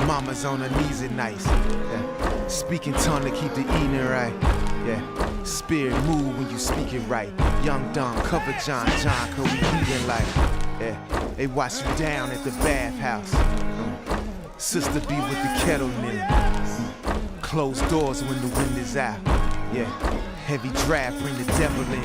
Mama's on her knees at night. Yeah. Speaking tongue to keep the eating right. Yeah. Spirit move when you speak it right. Young Don, cover John, cause we eating like. Yeah. They wash you down at the bathhouse. Sister be with the kettle in. Closed doors when the wind is out. Yeah. Heavy draft, bring the devil in.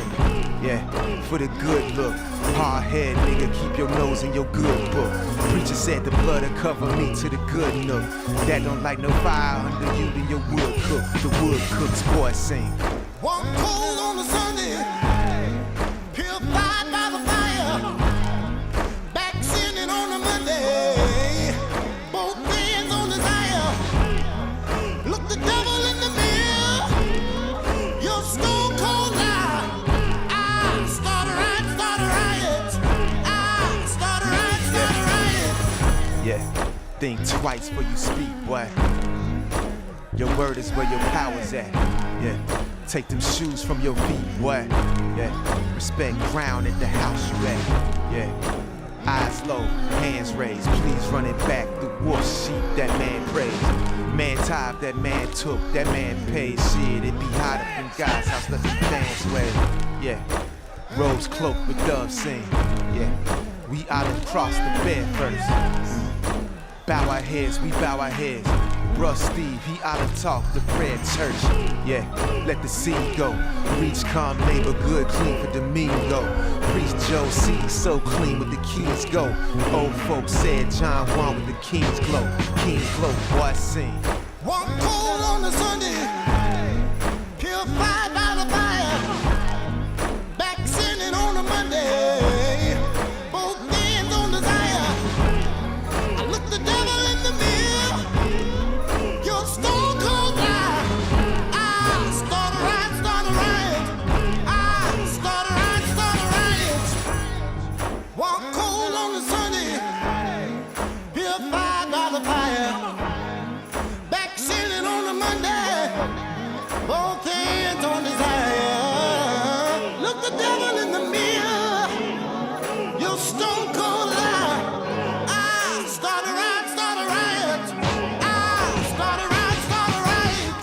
Yeah, for the good look. Hard head, nigga, keep your nose in your good book. Preacher said the blood'll cover me to the good nook. That don't like no fire under you, then your wood cook. The wood cook's voice sing. One cold on a Sunday, purified by the fire. Back sinning on a Monday, both hands on desire. Look the devil in the mirror, you're stone cold lie. Yeah, think twice before you speak, boy. Your word is where your power's at. Yeah, take them shoes from your feet, boy. Yeah, respect ground at the house you at. Yeah, eyes low, hands raised. Please run it back. The wolf sheep that man praised. Man tied, that man took, that man paid. Shit, it be hot up in God's house, let them dance way. Yeah, robes cloaked with doves sing. Yeah, we out and cross the bed first. Bow our heads, we bow our heads. Bruh Steve, he oughta talk the prayer church. Yeah, let the seed go. Reach calm neighbor, good, clean for Domingo. Priest Joe C, so clean with the keys go. Old folks said John Juan with the king's glow. King's glow, boy sing. One cold on a Sunday, purified by the fire. Back sinning on a Monday, both hands on desire. I look the devil in the mirror, you're stone cold lie. I start a riot, start a riot. I start a riot, start a riot. One cold on a Sunday, purified by the fire. Back sinning on a Monday, both hands on desire. Look the devil in the mirror, you're stone cold lie. I start a riot, start a riot. I start a riot, start a riot.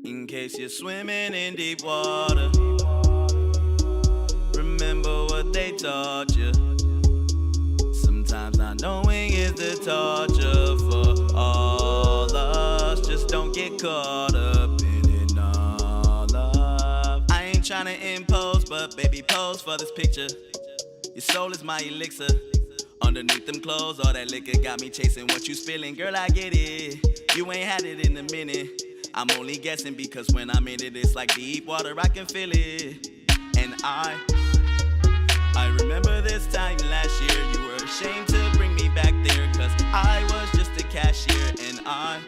In case you're swimming in deep water, remember what they taught you. Sometimes not knowing is the torture for all us. Just don't get caught up in it, no love. I ain't tryna impose, but baby, pose for this picture. Your soul is my elixir. Underneath them clothes, all that liquor got me chasing what you spilling. Girl, I get it. You ain't had it in a minute. I'm only guessing because when I'm in it, it's like deep water, I can feel it. And I remember this time last year, you were ashamed to bring me back there, cause I was just a cashier and I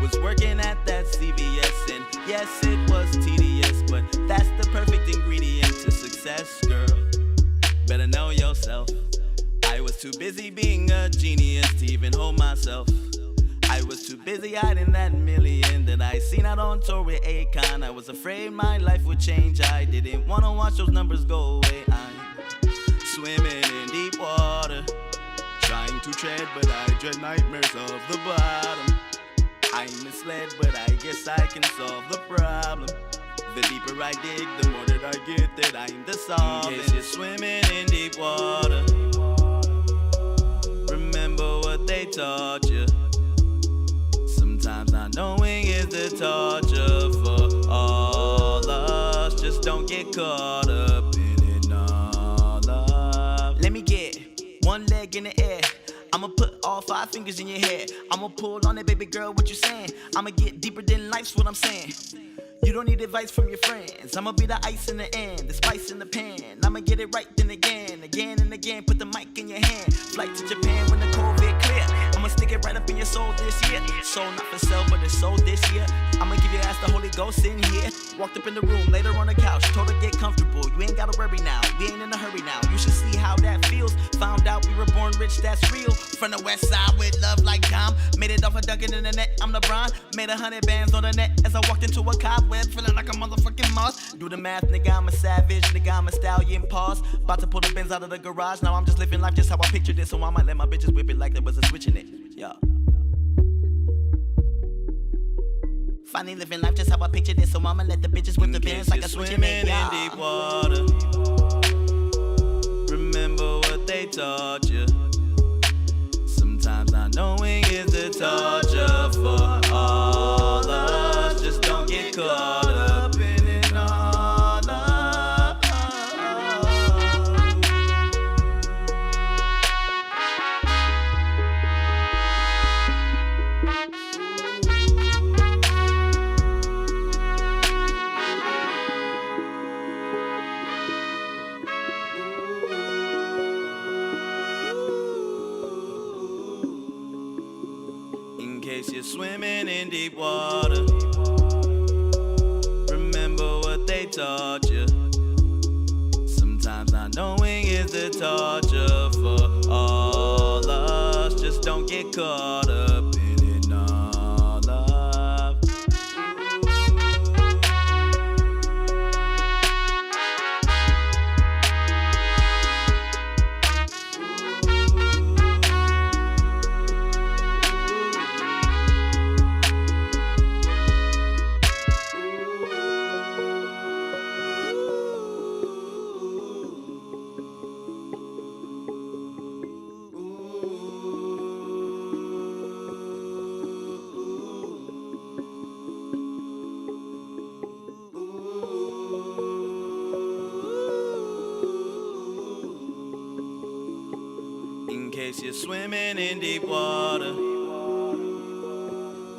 was working at that CVS. And yes, it was tedious, but that's the perfect ingredient to success, girl. Better know yourself. I was too busy being a genius to even hold myself. I was too busy hiding that million that I seen out on tour with Akon. I was afraid my life would change. I didn't wanna watch those numbers go away. I'm swimming in deep water, trying to tread, but I dread nightmares of the bottom. I'm misled, but I guess I can solve the problem. The deeper I dig, the more that I get that I'm the solvent. In case you're swimming in deep water, remember what they taught you. Sometimes not knowing is the torture for all us. Just don't get caught up in it, no love. Let me get one leg in the air. I'ma put all 5 fingers in your hair. I'ma pull on it, baby girl, what you saying? I'ma get deeper than life's what I'm saying. You don't need advice from your friends. I'ma be the ice in the end, the spice in the pan. I'ma get it right then again, again and again. Put the mic in your hand. Flight to Japan when the COVID clear. I'ma stick it right up in your soul this year. Soul not for sale, but it's sold this year. I'ma give your ass the Holy Ghost in here. Walked up in the room, later on the couch, told her get comfortable. You ain't gotta worry now, we ain't in a hurry now. You should see how that feels. Found out we were born rich, that's real. From the west side with love like Dom. Made it off a dunking in the net, I'm LeBron. Made 100 bands on the net as I walked into a cobweb, feeling like a motherfucking moss. Do the math, nigga, I'm a savage, nigga, I'm a stallion. Pause. About to pull the Benz out of the garage. Now I'm just living life just how I pictured it. So I might let my bitches whip it like there was a switch in it. Yeah. Finally living life just how I pictured it. So I'ma let the bitches whip the Benz like a switch in it. Yeah. In deep water, remember what they taught you. Sometimes not knowing is the torture for all us. Just don't get caught up in it all up. In case you're swimming in deep water, remember what they taught you. Sometimes not knowing is the torture for all us. Just don't get caught up in it all up. In case you're swimming in deep water,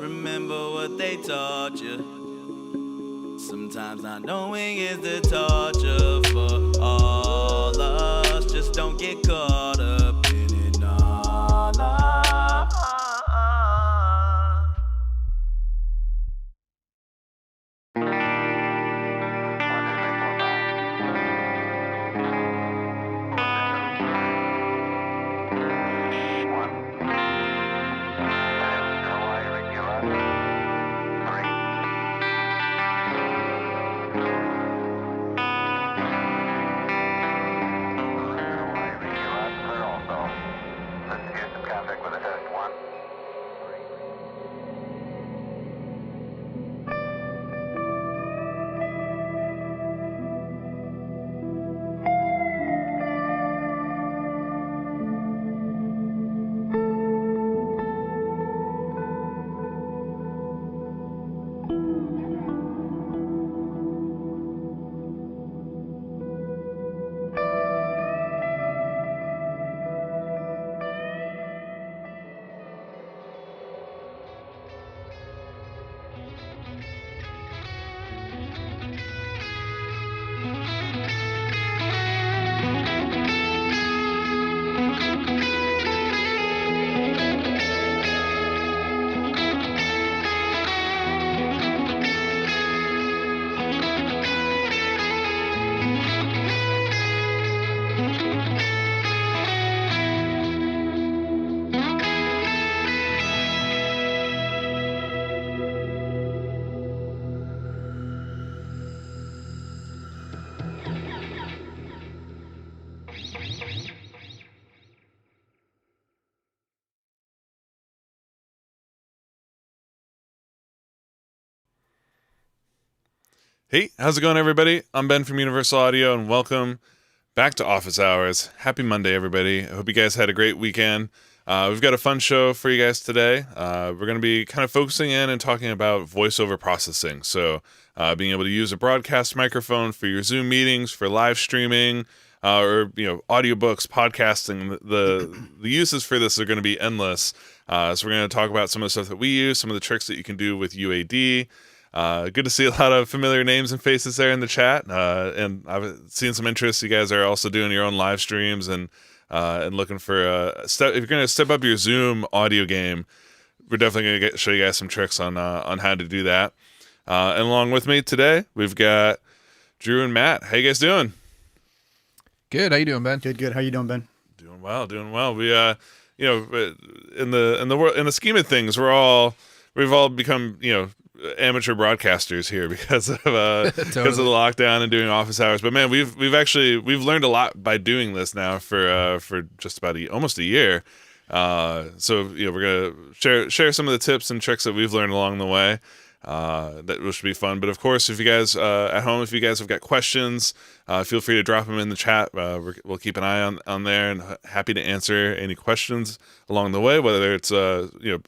remember what they taught you. Sometimes not knowing is the torture for all us. Just don't get caught up in it all up. Hey, how's it going, everybody? I'm Ben from Universal Audio, and welcome back to Office Hours. Happy Monday, everybody. I hope you guys had a great weekend. We've got a fun show for you guys today. We're going to be kind of focusing in and talking about voiceover processing. So being able to use a broadcast microphone for your Zoom meetings, for live streaming, or audiobooks, podcasting. The uses for this are going to be endless. So we're going to talk about some of the stuff that we use, some of the tricks that you can do with UAD. Good to see a lot of familiar names and faces there in the chat. And I've seen some interest. You guys are also doing your own live streams and and looking for if you're gonna step up your Zoom audio game, we're definitely gonna show you guys some tricks on how to do that. And along with me today, we've got Drew and Matt. How you guys doing? Good. How you doing, Ben? Good. How you doing, Ben? Doing well. We in the scheme of things, we've all become amateur broadcasters here because of because of the lockdown and doing office hours. But man, we've learned a lot by doing this now for just about almost a year. So we're gonna share some of the tips and tricks that we've learned along the way. That should be fun. But of course, if you guys at home, if you guys have got questions, feel free to drop them in the chat. We'll keep an eye on there and happy to answer any questions along the way, whether it's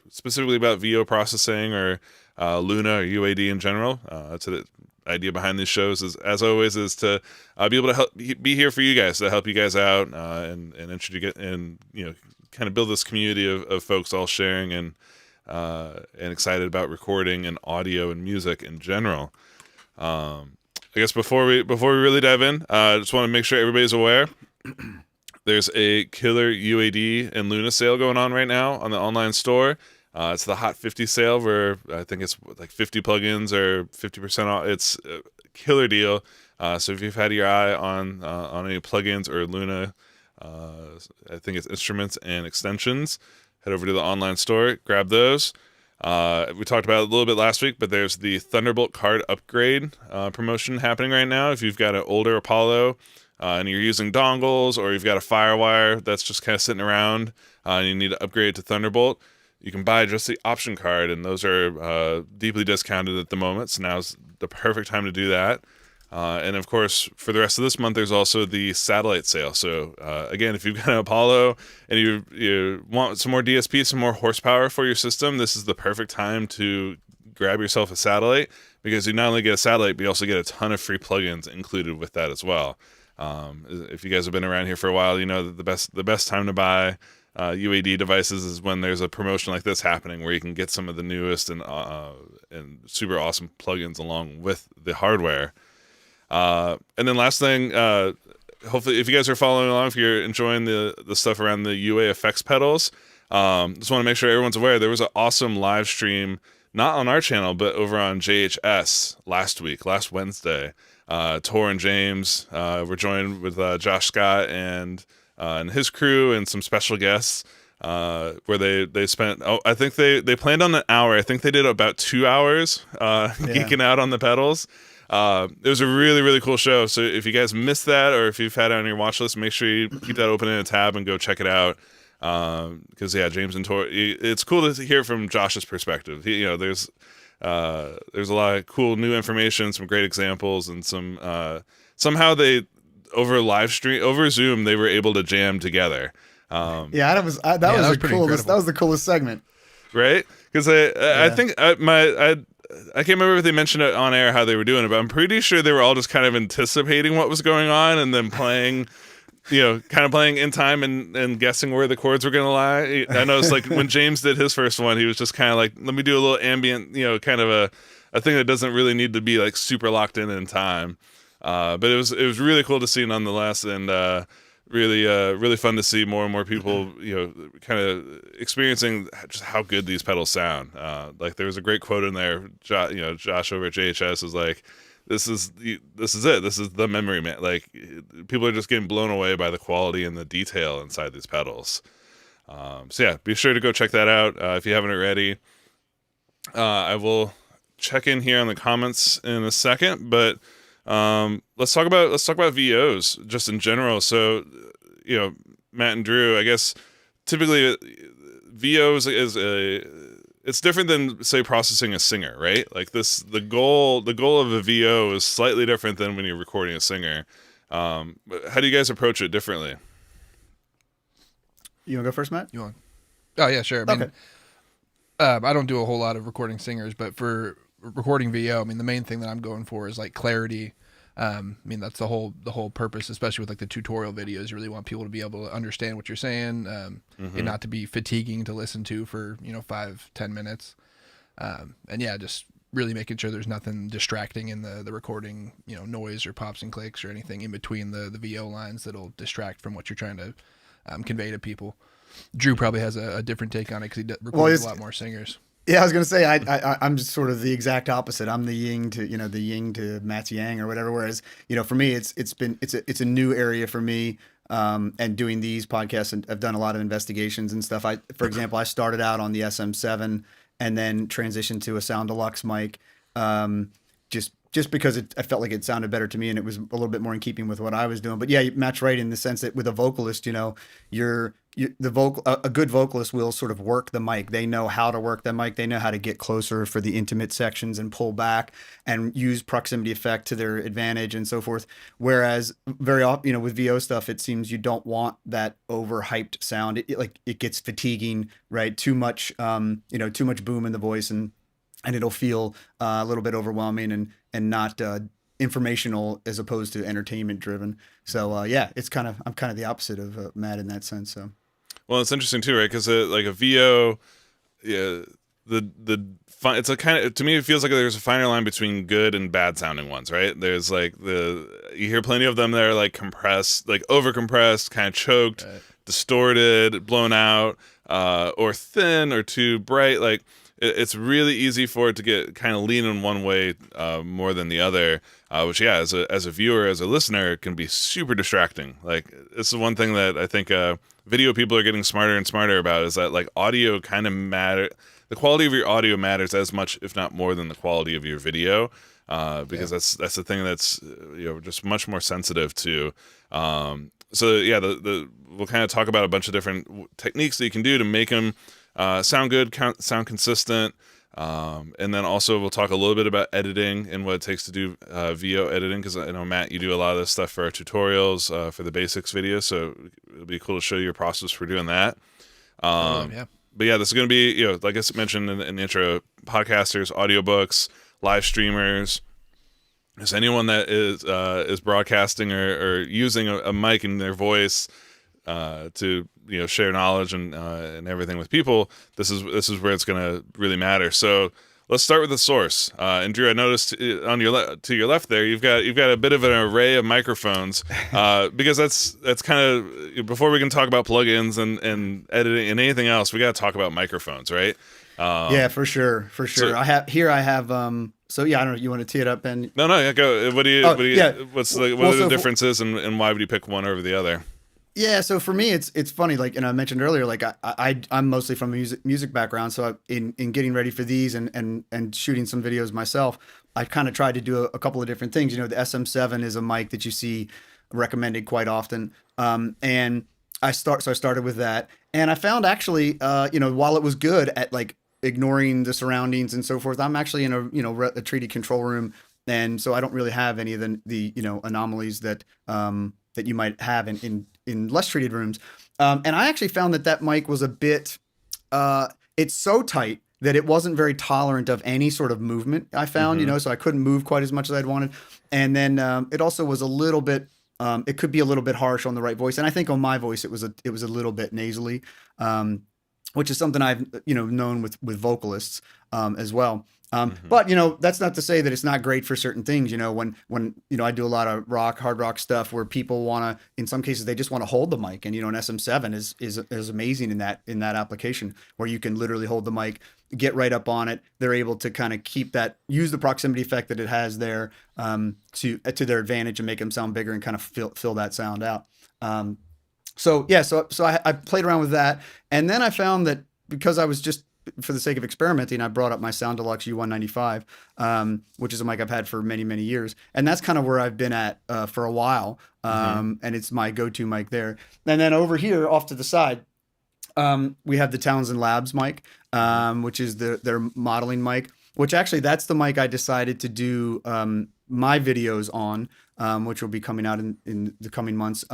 specifically about VO processing or Luna or UAD in general. So the idea behind these shows is, as always, is to be able to be here for you guys, to help you guys out and introduce and kind of build this community of folks all sharing and excited about recording and audio and music in general. I guess before we really dive in, I just want to make sure everybody's aware. There's a killer UAD and Luna sale going on right now on the online store. It's the Hot 50 sale where I think it's like 50 plugins or 50% off. It's a killer deal. So if you've had your eye on any plugins or Luna, I think it's instruments and extensions, head over to the online store, grab those. We talked about it a little bit last week, but there's the Thunderbolt card upgrade promotion happening right now. If you've got an older Apollo and you're using dongles, or you've got a Firewire that's just kind of sitting around and you need to upgrade to Thunderbolt, you can buy just the option card, and those are deeply discounted at the moment, so now's the perfect time to do that. And of course, for the rest of this month, there's also the satellite sale. So again, if you've got an Apollo and you want some more DSP, some more horsepower for your system, this is the perfect time to grab yourself a satellite, because you not only get a satellite, but you also get a ton of free plugins included with that as well. If you guys have been around here for a while, you know that the best time to buy UAD devices is when there's a promotion like this happening, where you can get some of the newest and super awesome plugins along with the hardware. And then last thing, hopefully if you guys are following along, if you're enjoying the stuff around the UA effects pedals, just want to make sure everyone's aware there was an awesome live stream, not on our channel, but over on JHS last Wednesday. Tor and James were joined with Josh Scott and his crew and some special guests, where they spent, I think they planned on an hour. I think they did about 2 hours geeking out on the pedals. It was a really, really cool show. So if you guys missed that, or if you've had it on your watch list, make sure you keep that open in a tab and go check it out. Because James and Tor, it's cool to hear from Josh's perspective. There's a lot of cool new information, some great examples, and some somehow they over Zoom they were able to jam together. That was the coolest. That was the coolest segment, right? Because I think I can't remember if they mentioned it on air how they were doing it, but I'm pretty sure they were all just kind of anticipating what was going on and then playing, kind of playing in time and guessing where the chords were going to lie. I know it's like when James did his first one, he was just kind of like, let me do a little ambient, kind of a thing that doesn't really need to be like super locked in time. But it was really cool to see nonetheless, and really fun to see more and more people, kind of experiencing just how good these pedals sound. Like there was a great quote in there, Josh over at JHS was like, this is it. This is the memory man. Like people are just getting blown away by the quality and the detail inside these pedals. So yeah, be sure to go check that out if you haven't already. I will check in here on the comments in a second, but let's talk about VOs just in general. So, Matt and Drew, I guess typically VOs it's different than say processing a singer, right? Like the goal of a VO is slightly different than when you're recording a singer. How do you guys approach it differently? You want to go first, Matt? You want? Oh yeah, sure. I mean, I don't do a whole lot of recording singers, but for recording VO, I mean, the main thing that I'm going for is like clarity. I mean, that's the whole purpose, especially with like the tutorial videos. You really want people to be able to understand what you're saying, and not to be fatiguing to listen to for 5-10 minutes. And yeah, just really making sure there's nothing distracting in the recording, noise or pops and clicks or anything in between the VO lines that'll distract from what you're trying to convey to people. Drew probably has a different take on it because he records a lot more singers. Yeah, I was gonna say I'm just sort of the exact opposite. I'm the yin to Matt's yang or whatever. Whereas for me it's a new area for me. And doing these podcasts, and I've done a lot of investigations and stuff. For example, I started out on the SM7 and then transitioned to a Sound Deluxe mic, just because I felt like it sounded better to me and it was a little bit more in keeping with what I was doing. But yeah, Matt's right in the sense that with a vocalist, a good vocalist will sort of work the mic. They know how to work the mic. They know how to get closer for the intimate sections and pull back and use proximity effect to their advantage and so forth. Whereas very often, with VO stuff, it seems you don't want that overhyped sound. It gets fatiguing, right? Too much boom in the voice and it'll feel a little bit overwhelming and not informational as opposed to entertainment driven. So yeah, I'm kind of the opposite of Matt in that sense. So. Well, it's interesting too, right? Because like a VO, yeah, it's a kind of, to me it feels like there's a finer line between good and bad sounding ones, right? There's like you hear plenty of them that are like compressed, like over compressed, kind of choked, distorted, blown out, or thin or too bright. Like it's really easy for it to get kind of lean in one way more than the other, which as a viewer, as a listener, can be super distracting. Like this is one thing that I think video people are getting smarter and smarter about, is that like audio kind of matter. The quality of your audio matters as much, if not more, than the quality of your video, because that's the thing that's just much more sensitive to. So yeah, we'll kind of talk about a bunch of different techniques that you can do to make them sound good, sound consistent, and then also we'll talk a little bit about editing and what it takes to do VO editing, because I know, Matt, you do a lot of this stuff for our tutorials for the basics videos, so it'll be cool to show you your process for doing that. Yeah. But yeah, this is going to be, like I mentioned in the intro, podcasters, audiobooks, live streamers, just anyone that is broadcasting or using a mic in their voice to share knowledge and everything with people. This is where it's going to really matter. So let's start with the source. And Drew, I noticed on to your left there, you've got a bit of an array of microphones, because that's kind of, before we can talk about plugins and editing and anything else, we got to talk about microphones, right? Yeah, for sure. So, I have. So yeah, I don't know. You want to tee it up, Ben? No, yeah, go. What are the differences and why would you pick one over the other? Yeah, so for me, it's funny. Like, and I mentioned earlier, like I'm mostly from a music background. So in getting ready for these and shooting some videos myself, I kind of tried to do a couple of different things. The SM7 is a mic that you see recommended quite often, and I started with that, and I found actually, while it was good at like ignoring the surroundings and so forth, I'm actually in a treated control room, and so I don't really have any of the anomalies that that you might have in less treated rooms. And I actually found that mic was a bit, it's so tight that it wasn't very tolerant of any sort of movement, I found, so I couldn't move quite as much as I'd wanted. And then it also was a little bit, it could be a little bit harsh on the right voice. And I think on my voice, it was a little bit nasally, which is something I've, known with vocalists as well. But that's not to say that it's not great for certain things. When I do a lot of hard rock stuff where people want to, in some cases, they just want to hold the mic, and an SM7 is amazing in that application where you can literally hold the mic, get right up on it. They're able to kind of use the proximity effect that it has there to their advantage and make them sound bigger and kind of fill that sound out. So I played around with that, and then I found that because I was just, for the sake of experimenting, I brought up my Sound Deluxe U195, which is a mic I've had for many, many years. And that's kind of where I've been at for a while. And it's my go-to mic there. And then over here, off to the side, we have the Townsend Labs mic, which is their modeling mic, which actually that's the mic I decided to do my videos on, which will be coming out in the coming months.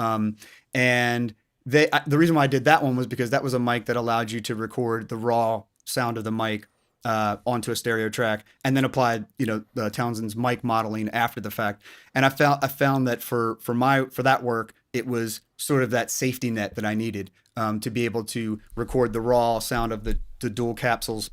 And the reason why I did that one was because that was a mic that allowed you to record the raw sound of the mic onto a stereo track, and then applied the Townsend's mic modeling after the fact. And I found that for that work, it was sort of that safety net that I needed to be able to record the raw sound of the dual capsules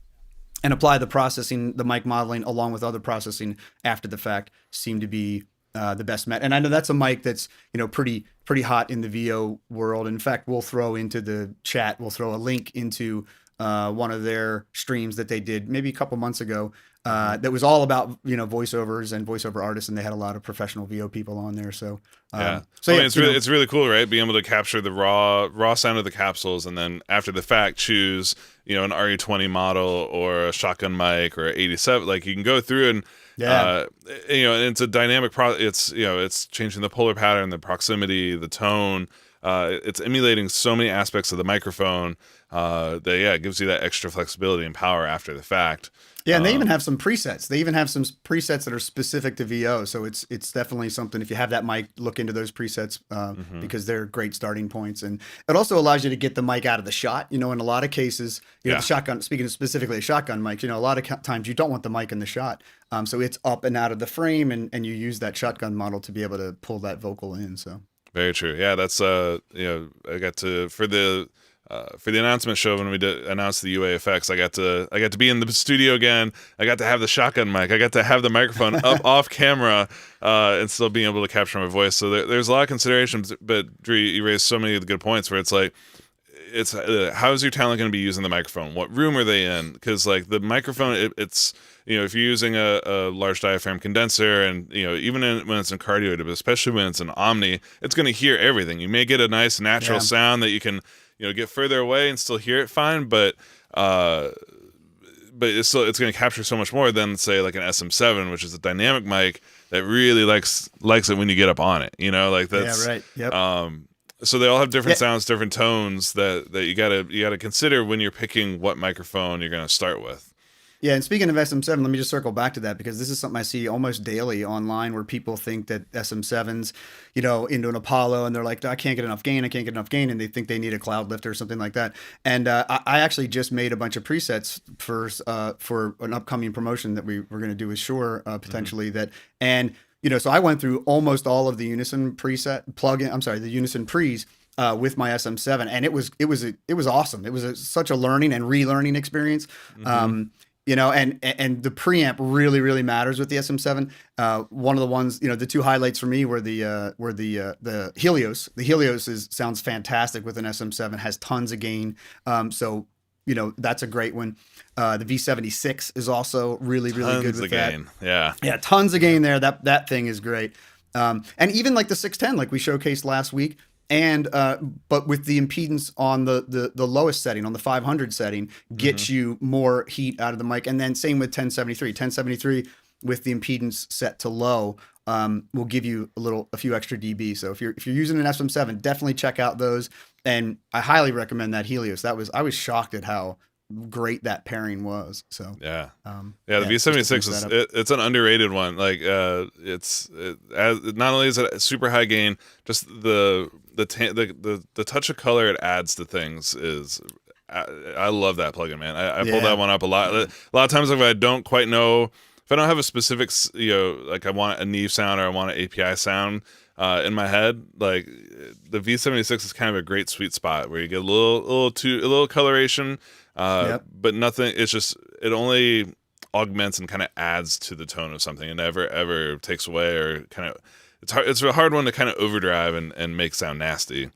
and apply the mic modeling along with other processing after the fact seemed to be the best met. And I know that's a mic that's, pretty hot in the VO world. In fact, we'll throw into the chat, we'll throw a link into one of their streams that they did maybe a couple months ago that was all about, voiceovers and voiceover artists, and they had a lot of professional VO people on there. So it's really cool, right? Being able to capture the raw sound of the capsules, and then after the fact choose, an RE20 model or a shotgun mic or 87. Like, you can go through and and it's a dynamic it's changing the polar pattern, the proximity, the tone. It's emulating so many aspects of the microphone that it gives you that extra flexibility and power after the fact. Yeah, and they even have some presets. They even have some presets that are specific to VO. So it's definitely something. If you have that mic, look into those presets because they're great starting points. And it also allows you to get the mic out of the shot. In a lot of cases, the shotgun. Speaking of specifically a shotgun mic, a lot of times you don't want the mic in the shot. So it's up and out of the frame, and you use that shotgun model to be able to pull that vocal in. So very true. Yeah, that's I got to for the announcement show when we did announce the UA effects, I got to be in the studio again. I got to have the shotgun mic. I got to have the microphone up off camera and still being able to capture my voice. So there's a lot of considerations. But Drew, you raised so many of the good points where it's like, how is your talent going to be using the microphone? What room are they in? Because like the microphone, it's if you're using a large diaphragm condenser, and even when it's in cardioid, but especially when it's an Omni, it's going to hear everything. You may get a nice natural sound that you can get further away and still hear it fine, but it's going to capture so much more than, say, like an SM7, which is a dynamic mic that really likes it when you get up on it. Like that's right. Yep. So they all have different sounds, different tones that you gotta consider when you're picking what microphone you're gonna start with. Yeah, and speaking of SM7, let me just circle back to that, because this is something I see almost daily online where people think that SM7s, into an Apollo, and they're like, I can't get enough gain, and they think they need a cloud lifter or something like that. And I actually just made a bunch of presets for an upcoming promotion that we're going to do with Shure potentially. So I went through almost all of the Unison the Unison pre's with my SM7, and it was awesome. It was such a learning and relearning experience. And the preamp really, really matters with the SM7. One of the ones, the two highlights for me were the Helios. The Helios sounds fantastic with an SM7, has tons of gain. So that's a great one. The V76 is also really, really good with that. Gain. Yeah, tons of gain there. That thing is great. And even like the 610, like we showcased last week. And but with the impedance on the lowest setting, on the 500 setting, gets you more heat out of the mic. And then same with 1073. 1073 with the impedance set to low will give you a few extra dB. So if you're using an SM7, definitely check out those. And I highly recommend that Helios. I was shocked at how great that pairing was. So the V76 it's an underrated one. Like not only is it super high gain, just the touch of color it adds to things is I love that plugin, man. I pull that one up a lot. A lot of times if I don't quite know, if I don't have a specific like I want a Neve sound or I want an API sound in my head, like the V76 is kind of a great sweet spot where you get a little coloration. But nothing. It's just it only augments and kind of adds to the tone of something. It never ever takes away or kind of. It's hard. It's a hard one to kind of overdrive and make sound nasty.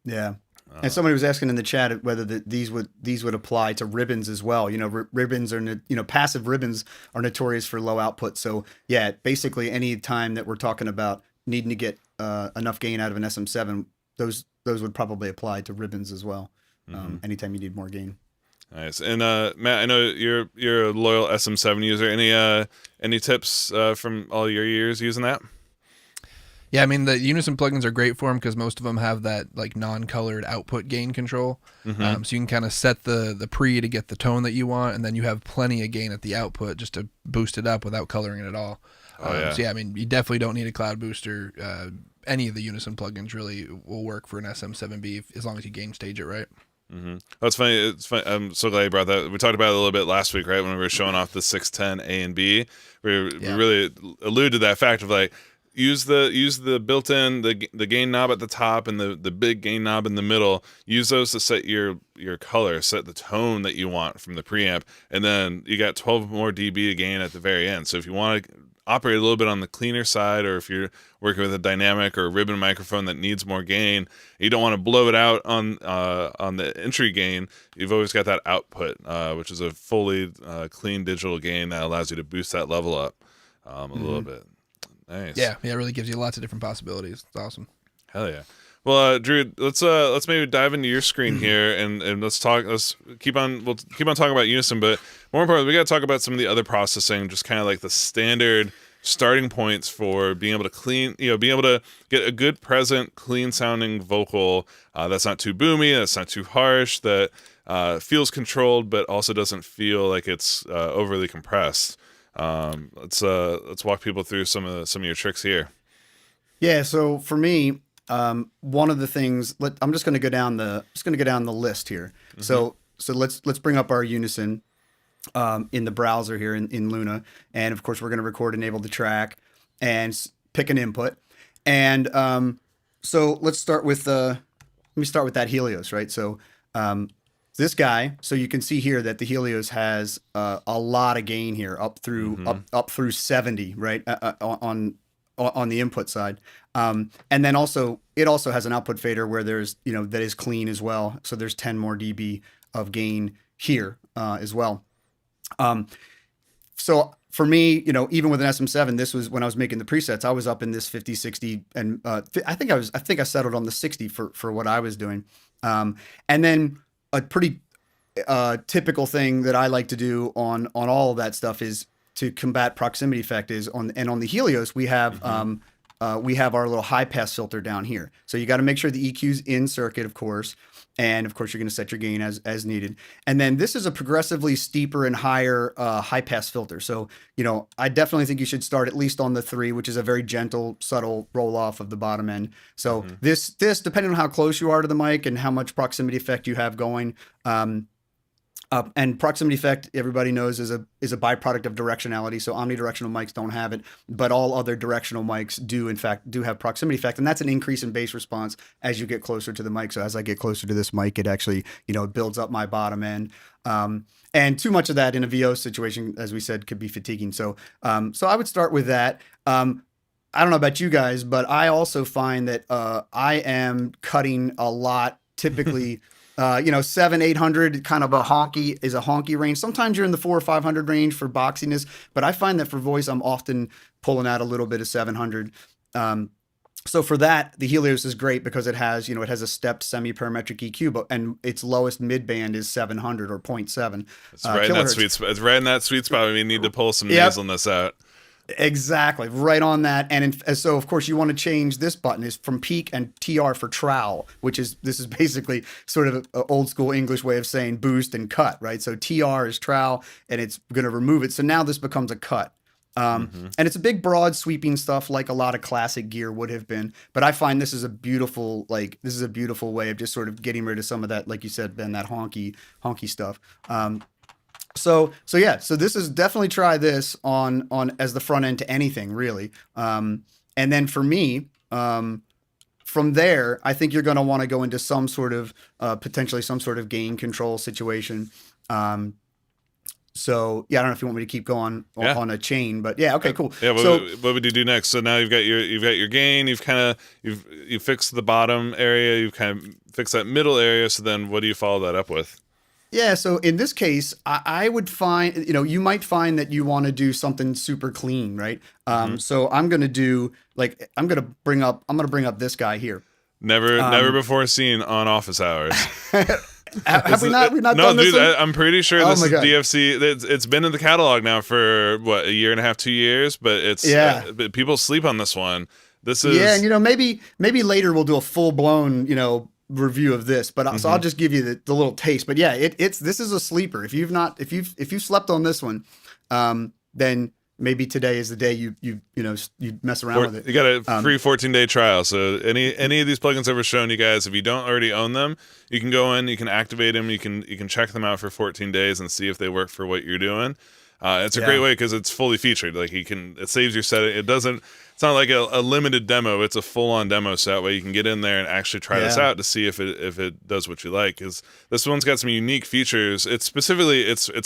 Yeah. And somebody was asking in the chat whether these would apply to ribbons as well. Ribbons are passive ribbons are notorious for low output. So yeah, basically any time that we're talking about needing to get enough gain out of an SM7, those would probably apply to ribbons as well. Anytime you need more gain. Nice. And Matt, I know you're a loyal SM7 user. Any tips from all your years using that? Yeah, I mean the Unison plugins are great for them because most of them have that like non-colored output gain control. So you can kind of set the pre to get the tone that you want, and then you have plenty of gain at the output just to boost it up without coloring it at all. So yeah, I mean you definitely don't need a cloud booster. Any of the Unison plugins really will work for an SM7B as long as you gain stage it right. Oh, it's funny. It's funny. I'm so glad you brought that. We talked about it a little bit last week, right? When we were showing off the 610 A and B, we really alluded to that fact of like use the built-in the gain knob at the top and the big gain knob in the middle. Use those to set your color, set the tone that you want from the preamp, and then you got 12 more dB of gain at the very end. So if you want to operate a little bit on the cleaner side, or if you're working with a dynamic or a ribbon microphone that needs more gain, you don't want to blow it out on the entry gain. You've always got that output, which is a fully clean digital gain that allows you to boost that level up a little bit. Nice. Yeah, it really gives you lots of different possibilities. It's awesome. Hell yeah. Well, Drew, let's maybe dive into your screen here and let's keep on talking about Unison, but more importantly, we got to talk about some of the other processing, just kind of like the standard starting points for being able to being able to get a good present, clean sounding vocal that's not too boomy, that's not too harsh, that feels controlled, but also doesn't feel like it's overly compressed. Let's walk people through some of your tricks here. Yeah. So for me, one of the things, I'm just going to go down the list here. Mm-hmm. So let's bring up our Unison in the browser here in Luna, and of course we're going to record enable the track and pick an input. And so let's start with that Helios, right? So this guy, so you can see here that the Helios has a lot of gain here, up through up through 70, right, on the input side. And then it also has an output fader where there's, that is clean as well. So there's 10 more dB of gain here as well. So for me, even with an SM7, this was when I was making the presets, I was up in this 50, 60, and I think I settled on the 60 for what I was doing. And then a pretty typical thing that I like to do on all of that stuff is to combat proximity effect on the Helios, we have our little high pass filter down here. So you got to make sure the EQ's in circuit, of course. And of course, you're going to set your gain as needed. And then this is a progressively steeper and higher high pass filter. So, I definitely think you should start at least on the 3, which is a very gentle, subtle roll off of the bottom end. So this, depending on how close you are to the mic and how much proximity effect you have going, and proximity effect, everybody knows, is a byproduct of directionality. So omnidirectional mics don't have it, but all other directional mics do have proximity effect, and that's an increase in bass response as you get closer to the mic. So as I get closer to this mic, it actually it builds up my bottom end. And too much of that in a VO situation, as we said, could be fatiguing. So I would start with that. I don't know about you guys, but I also find that I am cutting a lot typically. 700-800 kind of a honky range. Sometimes you're in the 400 or 500 range for boxiness, but I find that for voice, I'm often pulling out a little bit of 700. So for that, the Helios is great because it has a stepped semi-parametric EQ, and its lowest mid band is 700 or 0.7. It's right in that sweet spot. It's right in that sweet spot. We need to pull some nasalness out. Exactly, right on that. And so, of course, you want to change this button is from peak and TR for trowel, this is basically sort of an old school English way of saying boost and cut, right? So TR is trowel, and it's going to remove it. So now this becomes a cut. And it's a big, broad, sweeping stuff like a lot of classic gear would have been. But I find this is a beautiful way of just sort of getting rid of some of that, like you said, Ben, that honky stuff. So this is definitely try this on as the front end to anything really. And then for me, from there, I think you're going to want to go into some sort of potentially some sort of gain control situation. So I don't know if you want me to keep going on a chain, but okay, cool. Yeah. What would you do next? So now you've got your gain. You've fixed the bottom area. You've kind of fixed that middle area. So then what do you follow that up with? Yeah, so in this case, I would find, you might find that you want to do something super clean, right? So I'm going to bring up this guy here. Never before seen on office hours. Have we not no, done this? Dude, I'm pretty sure this is God. DFC. It's been in the catalog now for a year and a half, 2 years, but but people sleep on this one. This is and maybe later we'll do a full blown review of this, but so I'll just give you the little taste. But this is a sleeper. If you've slept on this one, then maybe today is the day you mess around with it. You got a free 14-day trial. So any of these plugins I've ever shown you guys, if you don't already own them, you can go in, you can activate them, you can check them out for 14 days and see if they work for what you're doing. It's a great way because it's fully featured. Like it saves your setting. It's not like a limited demo. It's a full-on demo, so that way you can get in there and actually try this out to see if it does what you like. Because this one's got some unique features. It's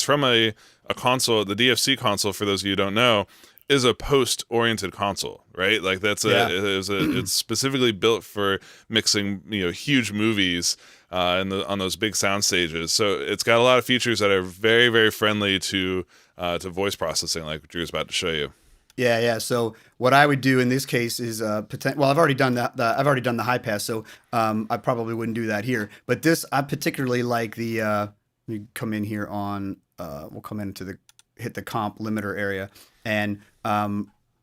from a console, the DFC console. For those of you who don't know, is a post-oriented console, right? Like that's it's specifically built for mixing, huge movies on those big sound stages. So it's got a lot of features that are very, very friendly to voice processing, like Drew's about to show you. Yeah. So what I would do in this case is I've already done the high pass, so I probably wouldn't do that here. But this, I particularly like the. Let me come in here on. We'll come into hit the comp limiter area, and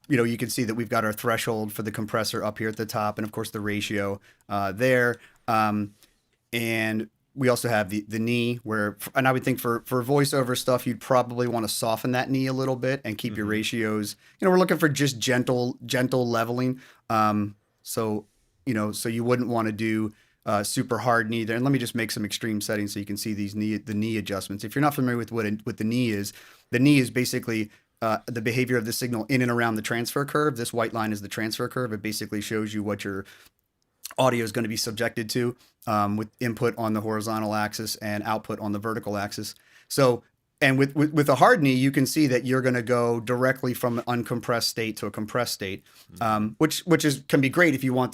you can see that we've got our threshold for the compressor up here at the top, and of course the ratio there, and we also have the knee and I would think for voiceover stuff, you'd probably want to soften that knee a little bit and keep your ratios. We're looking for just gentle leveling. So you wouldn't want to do super hard knee there. And let me just make some extreme settings so you can see the knee adjustments. If you're not familiar with what the knee is basically the behavior of the signal in and around the transfer curve. This white line is the transfer curve. It basically shows you what your audio is going to be subjected to with input on the horizontal axis and output on the vertical axis. So, and with a hard knee, you can see that you're going to go directly from an uncompressed state to a compressed state, which can be great if you want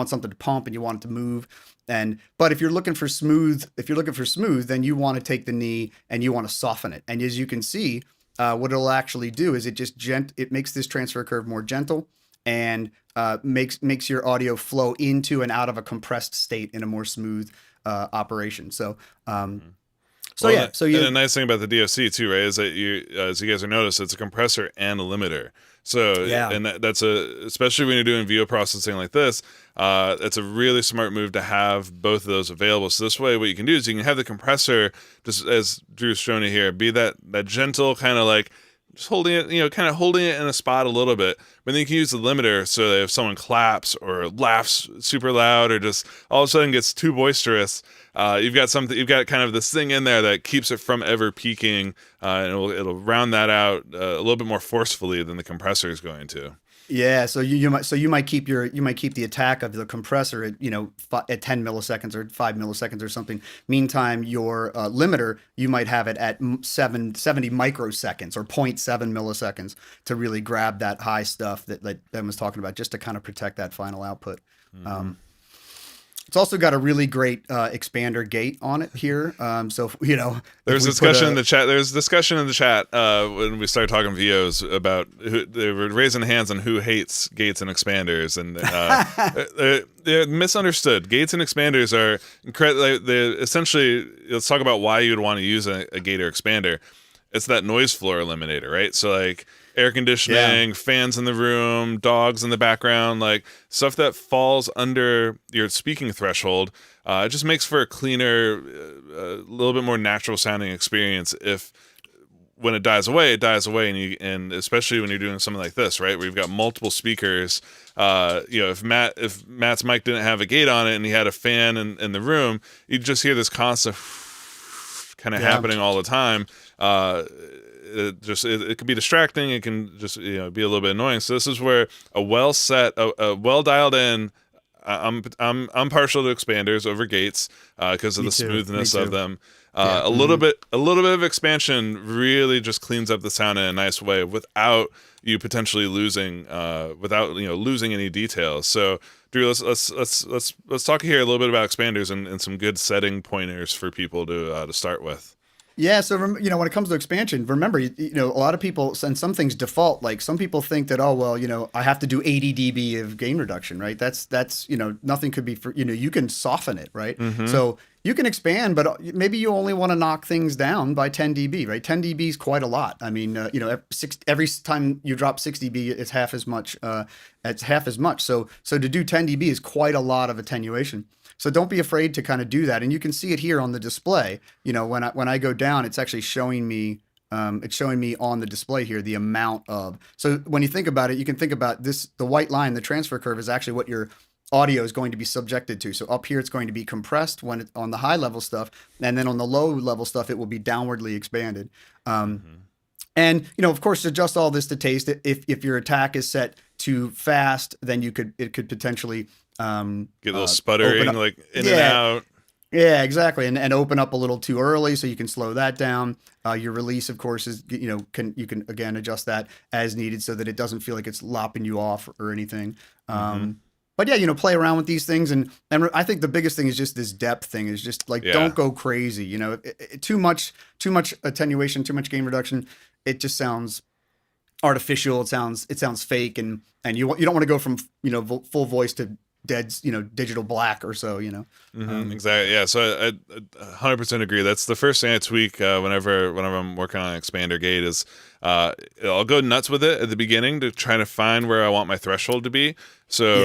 something to pump and you want it to move. But if you're looking for smooth, then you want to take the knee and you want to soften it. And as you can see, what it'll actually do is it makes this transfer curve more gentle and makes your audio flow into and out of a compressed state in a more smooth operation. So, and the nice thing about the DOC too, right, is that as you guys are noticed, it's a compressor and a limiter. So, and that's especially when you're doing VO processing like this, that's a really smart move to have both of those available. So this way, what you can do is you can have the compressor, just as Drew's shown you here, be that gentle kind of like, just holding it, kind of holding it in a spot a little bit. But then you can use the limiter so that if someone claps or laughs super loud or just all of a sudden gets too boisterous, you've got kind of this thing in there that keeps it from ever peaking, and it'll round that out a little bit more forcefully than the compressor is going to. Yeah, so you might keep the attack of the compressor at at 10 milliseconds or 5 milliseconds or something. Meantime, your limiter, you might have it at 70 microseconds or 0.7 milliseconds to really grab that high stuff that Ben was talking about, just to kind of protect that final output. It's also got a really great expander gate on it here. So there's discussion in the chat. There's discussion in the chat when we started talking VOs about they were raising hands on who hates gates and expanders, and they're misunderstood. Gates and expanders are essentially. Let's talk about why you'd want to use a gate or expander. It's that noise floor eliminator, right? So like air conditioning, fans in the room, dogs in the background, like stuff that falls under your speaking threshold. It just makes for a cleaner, a little bit more natural sounding experience. If when it dies away, and especially when you're doing something like this, right, where you've got multiple speakers. If Matt's mic didn't have a gate on it and he had a fan in the room, you'd just hear this constant kind of happening all the time. It can be distracting. It can just be a little bit annoying. So this is where a well dialed in. I'm partial to expanders over gates because of the smoothness of them. A little bit of expansion really just cleans up the sound in a nice way without you potentially losing losing any details. So Drew, let's talk here a little bit about expanders and some good setting pointers for people to start with. Yeah, so when it comes to expansion, remember, a lot of people, and some things default, like some people think that, I have to do 80 dB of gain reduction, right? That's nothing could be you can soften it, right? Mm-hmm. So you can expand, but maybe you only want to knock things down by 10 dB, right? 10 dB is quite a lot. I mean, every time you drop 6 dB, it's half as much. So to do 10 dB is quite a lot of attenuation. So don't be afraid to kind of do that. And you can see it here on the display. When I go down, it's actually showing me on the display here the amount of. So when you think about it, you can think about this, the white line, the transfer curve is actually what your audio is going to be subjected to. So up here, it's going to be compressed when it's on the high level stuff. And then on the low level stuff, it will be downwardly expanded. And, of course, adjust all this to taste. If your attack is set too fast, then it could potentially get a little sputtering, like in and out. Yeah, exactly. And open up a little too early so you can slow that down. Your release, of course, is, you can again adjust that as needed so that it doesn't feel like it's lopping you off or anything. But yeah, play around with these things. And I think the biggest thing is just this depth thing is just like, don't go crazy. Too much attenuation, too much gain reduction. It just sounds artificial. It sounds fake. And you don't want to go from, full voice to dead, digital black or so, Exactly. Yeah. So I 100% agree. That's the first thing I tweak whenever I'm working on an expander gate is I'll go nuts with it at the beginning to try to find where I want my threshold to be. So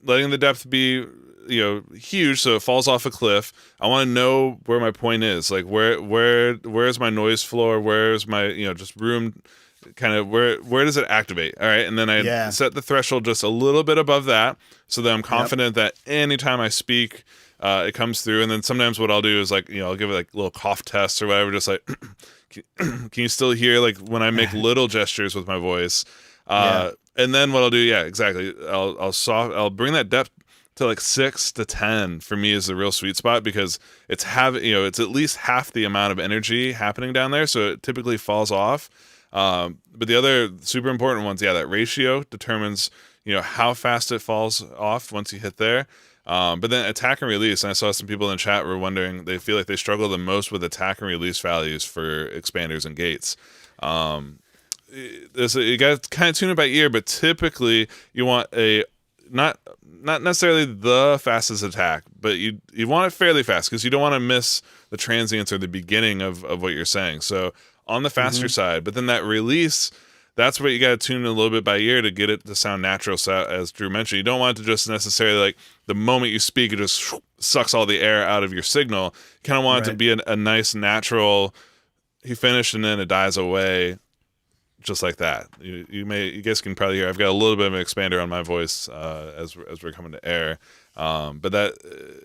letting the depth be huge so it falls off a cliff. I want to know where my point is, like where's my noise floor, where's my just room, kind of where does it activate. All right, and then I set the threshold just a little bit above that so that I'm confident that anytime I speak it comes through. And then sometimes what I'll do is like I'll give it like little cough tests or whatever, just like can you still hear like when I make little gestures with my voice. And then what I'll do, exactly, I'll bring that depth to like 6 to 10 for me is the real sweet spot, because it's it's at least half the amount of energy happening down there, so it typically falls off. But the other super important ones, that ratio determines how fast it falls off once you hit there. But then attack and release, and I saw some people in the chat were wondering, they feel like they struggle the most with attack and release values for expanders and gates. You got to kind of tune it by ear, but typically you want a not necessarily the fastest attack, but you want it fairly fast because you don't want to miss the transients or the beginning of what you're saying. So on the faster side, but then that release, that's what you got to tune a little bit by ear to get it to sound natural. So as Drew mentioned, you don't want it to just necessarily like the moment you speak, it just sucks all the air out of your signal. You kind of want it to be a nice natural, he finished and then it dies away. Just like that. You guys can probably hear I've got a little bit of an expander on my voice as we're coming to air, but that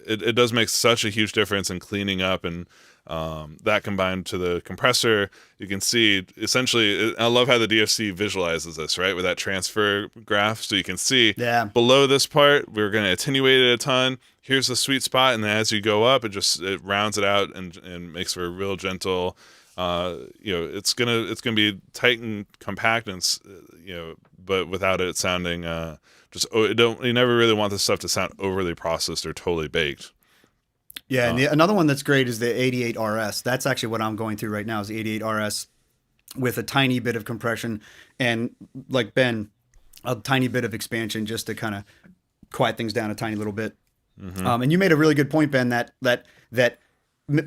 it does make such a huge difference in cleaning up, and that combined to the compressor, you can see essentially. I love how the DFC visualizes this, right, with that transfer graph, so you can see below this part we're going to attenuate it a ton. Here's the sweet spot, and then as you go up, it rounds it out and makes for a real gentle. It's gonna be tight and compact, and but without it sounding you never really want this stuff to sound overly processed or totally baked. Yeah, and another one that's great is the 88 RS. That's actually what I'm going through right now, is the 88 RS with a tiny bit of compression and, like Ben, a tiny bit of expansion just to kind of quiet things down a tiny little bit. And you made a really good point, Ben, that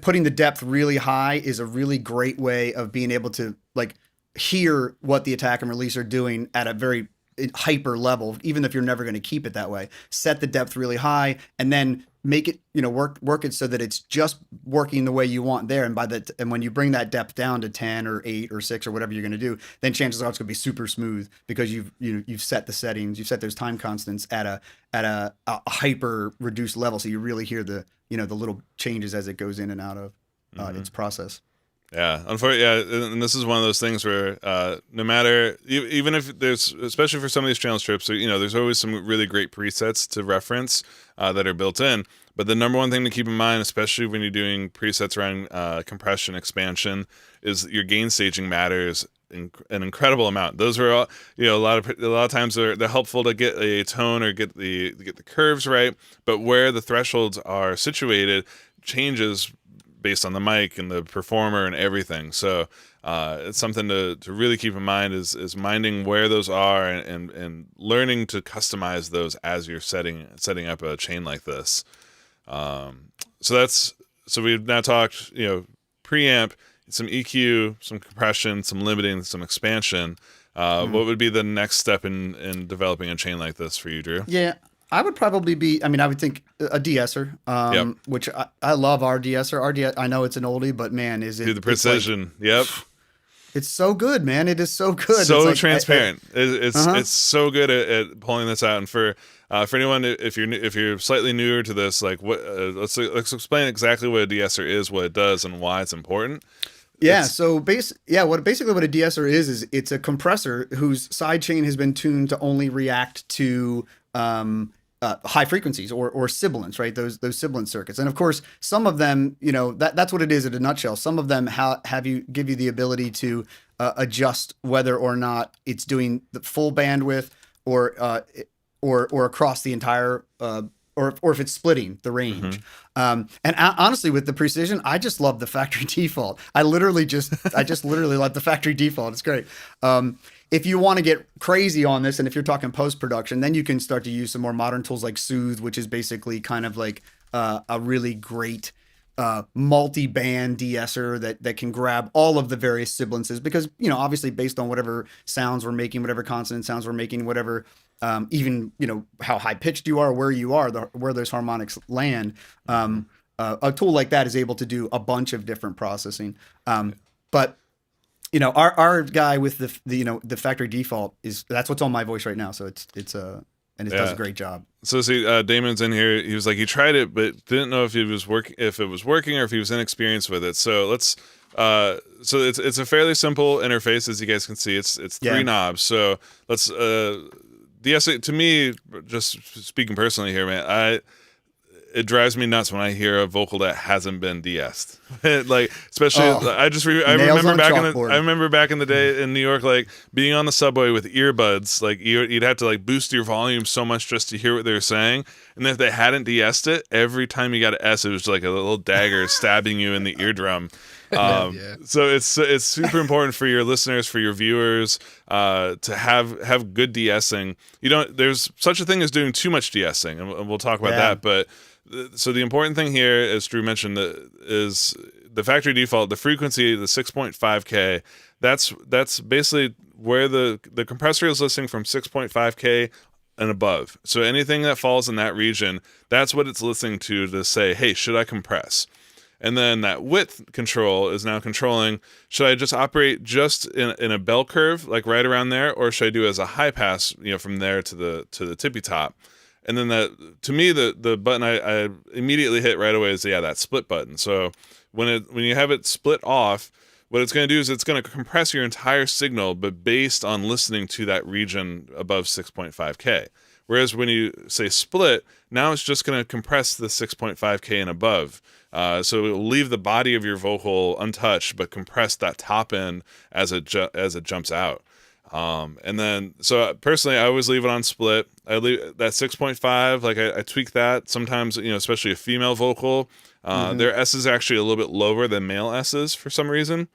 putting the depth really high is a really great way of being able to like hear what the attack and release are doing at a very hyper level, even if you're never going to keep it that way. Set the depth really high and then make it, work it so that it's just working the way you want there. And when you bring that depth down to 10 or 8 or 6 or whatever you're going to do, then chances are it's going to be super smooth because you've set the settings, you've set those time constants at a hyper reduced level, so you really hear the little changes as it goes in and out of its process. Yeah, unfortunately, and this is one of those things where no matter, even if there's, especially for some of these channel strips, there's always some really great presets to reference that are built in. But the number one thing to keep in mind, especially when you're doing presets around compression, expansion, is your gain staging matters an incredible amount. Those are all, a lot of times they're helpful to get a tone or get the curves right. But where the thresholds are situated changes based on the mic and the performer and everything. So it's something to really keep in mind is minding where those are and learning to customize those as you're setting up a chain like this. So we've now talked, preamp, some EQ, some compression, some limiting, some expansion. What would be the next step in developing a chain like this for you, Drew? Yeah. I would probably be, I would think a de-esser, which I love our de-esser. I know it's an oldie, but man, is it. Dude, the precision. It's so good, man. It is so good. So it's transparent. It's so good at pulling this out. And for anyone, if you're slightly newer to this, like let's explain exactly what a de-esser is, what it does, and why it's important. Basically what a de-esser is it's a compressor whose side chain has been tuned to only react to high frequencies or sibilants, right? Those sibilant circuits, and of course, some of them, that's what it is in a nutshell. Some of them give you the ability to adjust whether or not it's doing the full bandwidth or across the entire or if it's splitting the range. Honestly, with the precision, I just love the factory default. I just literally love the factory default. It's great. If you want to get crazy on this, and if you're talking post-production, then you can start to use some more modern tools like Soothe, which is basically kind of like a really great multi-band de-esser that can grab all of the various sibilances, because, obviously based on whatever sounds we're making, whatever consonant sounds we're making, whatever, even, how high pitched you are, where you are, where those harmonics land, a tool like that is able to do a bunch of different processing. But our guy with the factory default that's what's on my voice right now. So it does a great job. So see, Damon's in here. He was like, he tried it, but didn't know if it was working, or if he was inexperienced with it. So let's. So it's a fairly simple interface, as you guys can see. It's three knobs. So let's. De-essing, to me, just speaking personally here, man, it drives me nuts when I hear a vocal that hasn't been de-essed. Like, especially, I remember back in the day in New York, like being on the subway with earbuds, like you'd have to like boost your volume so much just to hear what they were saying. And if they hadn't de-essed it, every time you got an S, it was like a little dagger stabbing you in the eardrum. So it's super important for your listeners, for your viewers, to have good de-essing. There's such a thing as doing too much de-essing, and we'll talk about that. But so the important thing here, as Drew mentioned, is the factory default, the frequency, the 6.5K. That's basically where the compressor is listening from 6.5K and above. So anything that falls in that region, that's what it's listening to say, hey, should I compress? And then that width control is now controlling, should I just operate just in a bell curve, like right around there, or should I do it as a high pass, from there to the tippy top? And then to me, the button I immediately hit right away is that split button. So when you have it split off, what it's going to do is it's going to compress your entire signal, but based on listening to that region above 6.5K. Whereas when you say split, now it's just going to compress the 6.5K and above. So it will leave the body of your vocal untouched, but compress that top end as it jumps out. And then, so personally, I always leave it on split. I leave that 6.5, like I tweak that sometimes, especially a female vocal. Their S is actually a little bit lower than male S's for some reason.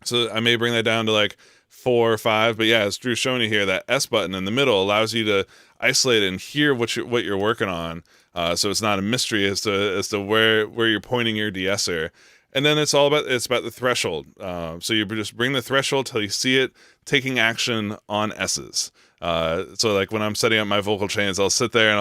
So I may bring that down to like 4 or 5. But yeah, as Drew's showing you here, that S button in the middle allows you to isolate it and hear what you're working on. So it's not a mystery as to where you're pointing your de-esser. And then it's about the threshold. So you just bring the threshold till you see it taking action on S's. So like when I'm setting up my vocal chains, I'll sit there and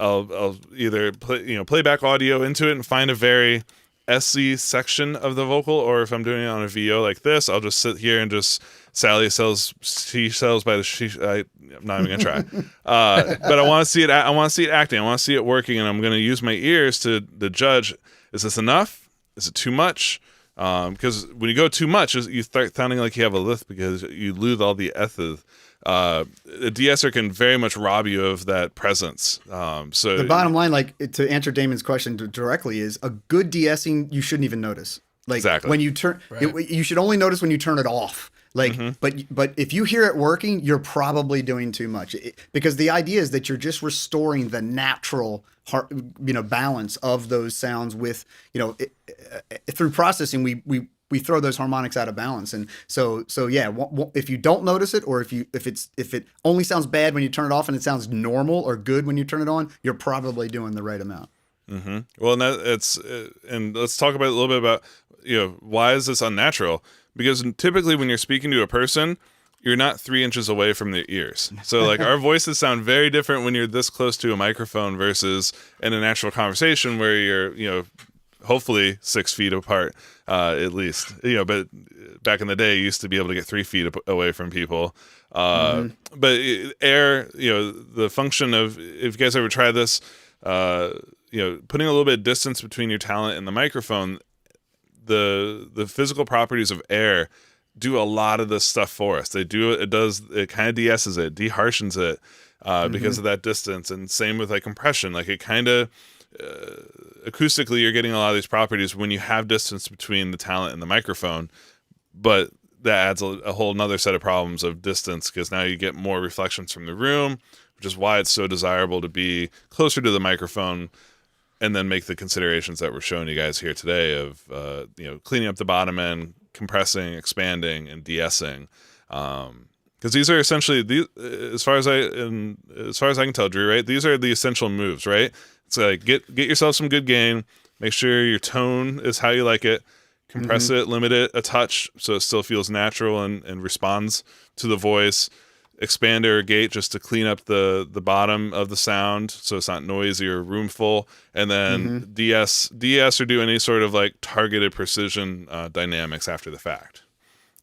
I'll either play back audio into it and find a very SC section of the vocal, or if I'm doing it on a VO like this, I'll just sit here and just Sally sells she sells by the she. I'm not even gonna try. But I want to see it. I want to see it acting. I want to see it working, and I'm gonna use my ears to judge. Is this enough? Is it too much? Because when you go too much, you start sounding like you have a lisp because you lose all the S's. A de-esser can very much rob you of that presence. So the bottom line, like to answer Damon's question directly, is a good de-essing you shouldn't even notice. Like exactly. When you turn, you should only notice when you turn it off. Like, but if you hear it working, you're probably doing too much, because the idea is that you're just restoring the natural balance of those sounds with, through processing, we throw those harmonics out of balance. And so yeah, if you don't notice it, or if it only sounds bad when you turn it off and it sounds normal or good when you turn it on, you're probably doing the right amount. Well, and let's talk about a little bit about, why is this unnatural? Because typically when you're speaking to a person, you're not 3 inches away from their ears. So like our voices sound very different when you're this close to a microphone versus in a natural conversation where you're, hopefully 6 feet apart, at least, but back in the day, you used to be able to get 3 feet away from people. But air, the function of, if you guys ever try this, putting a little bit of distance between your talent and the microphone, the physical properties of air do a lot of this stuff for us. It kind of de-esses it, de-harshens it. because of that distance. And same with like compression. Like it kind of acoustically, you're getting a lot of these properties when you have distance between the talent and the microphone, but that adds a whole nother set of problems of distance, because now you get more reflections from the room, which is why it's so desirable to be closer to the microphone, and then make the considerations that we're showing you guys here today of cleaning up the bottom end, compressing, expanding, and de-essing. Because these are essentially, as far as I can tell, Drew, right? These are the essential moves, right? It's like get yourself some good gain, make sure your tone is how you like it, compress it, limit it a touch so it still feels natural and responds to the voice, expander or gate just to clean up the bottom of the sound so it's not noisy or roomful, and then DS or do any sort of like targeted precision dynamics after the fact.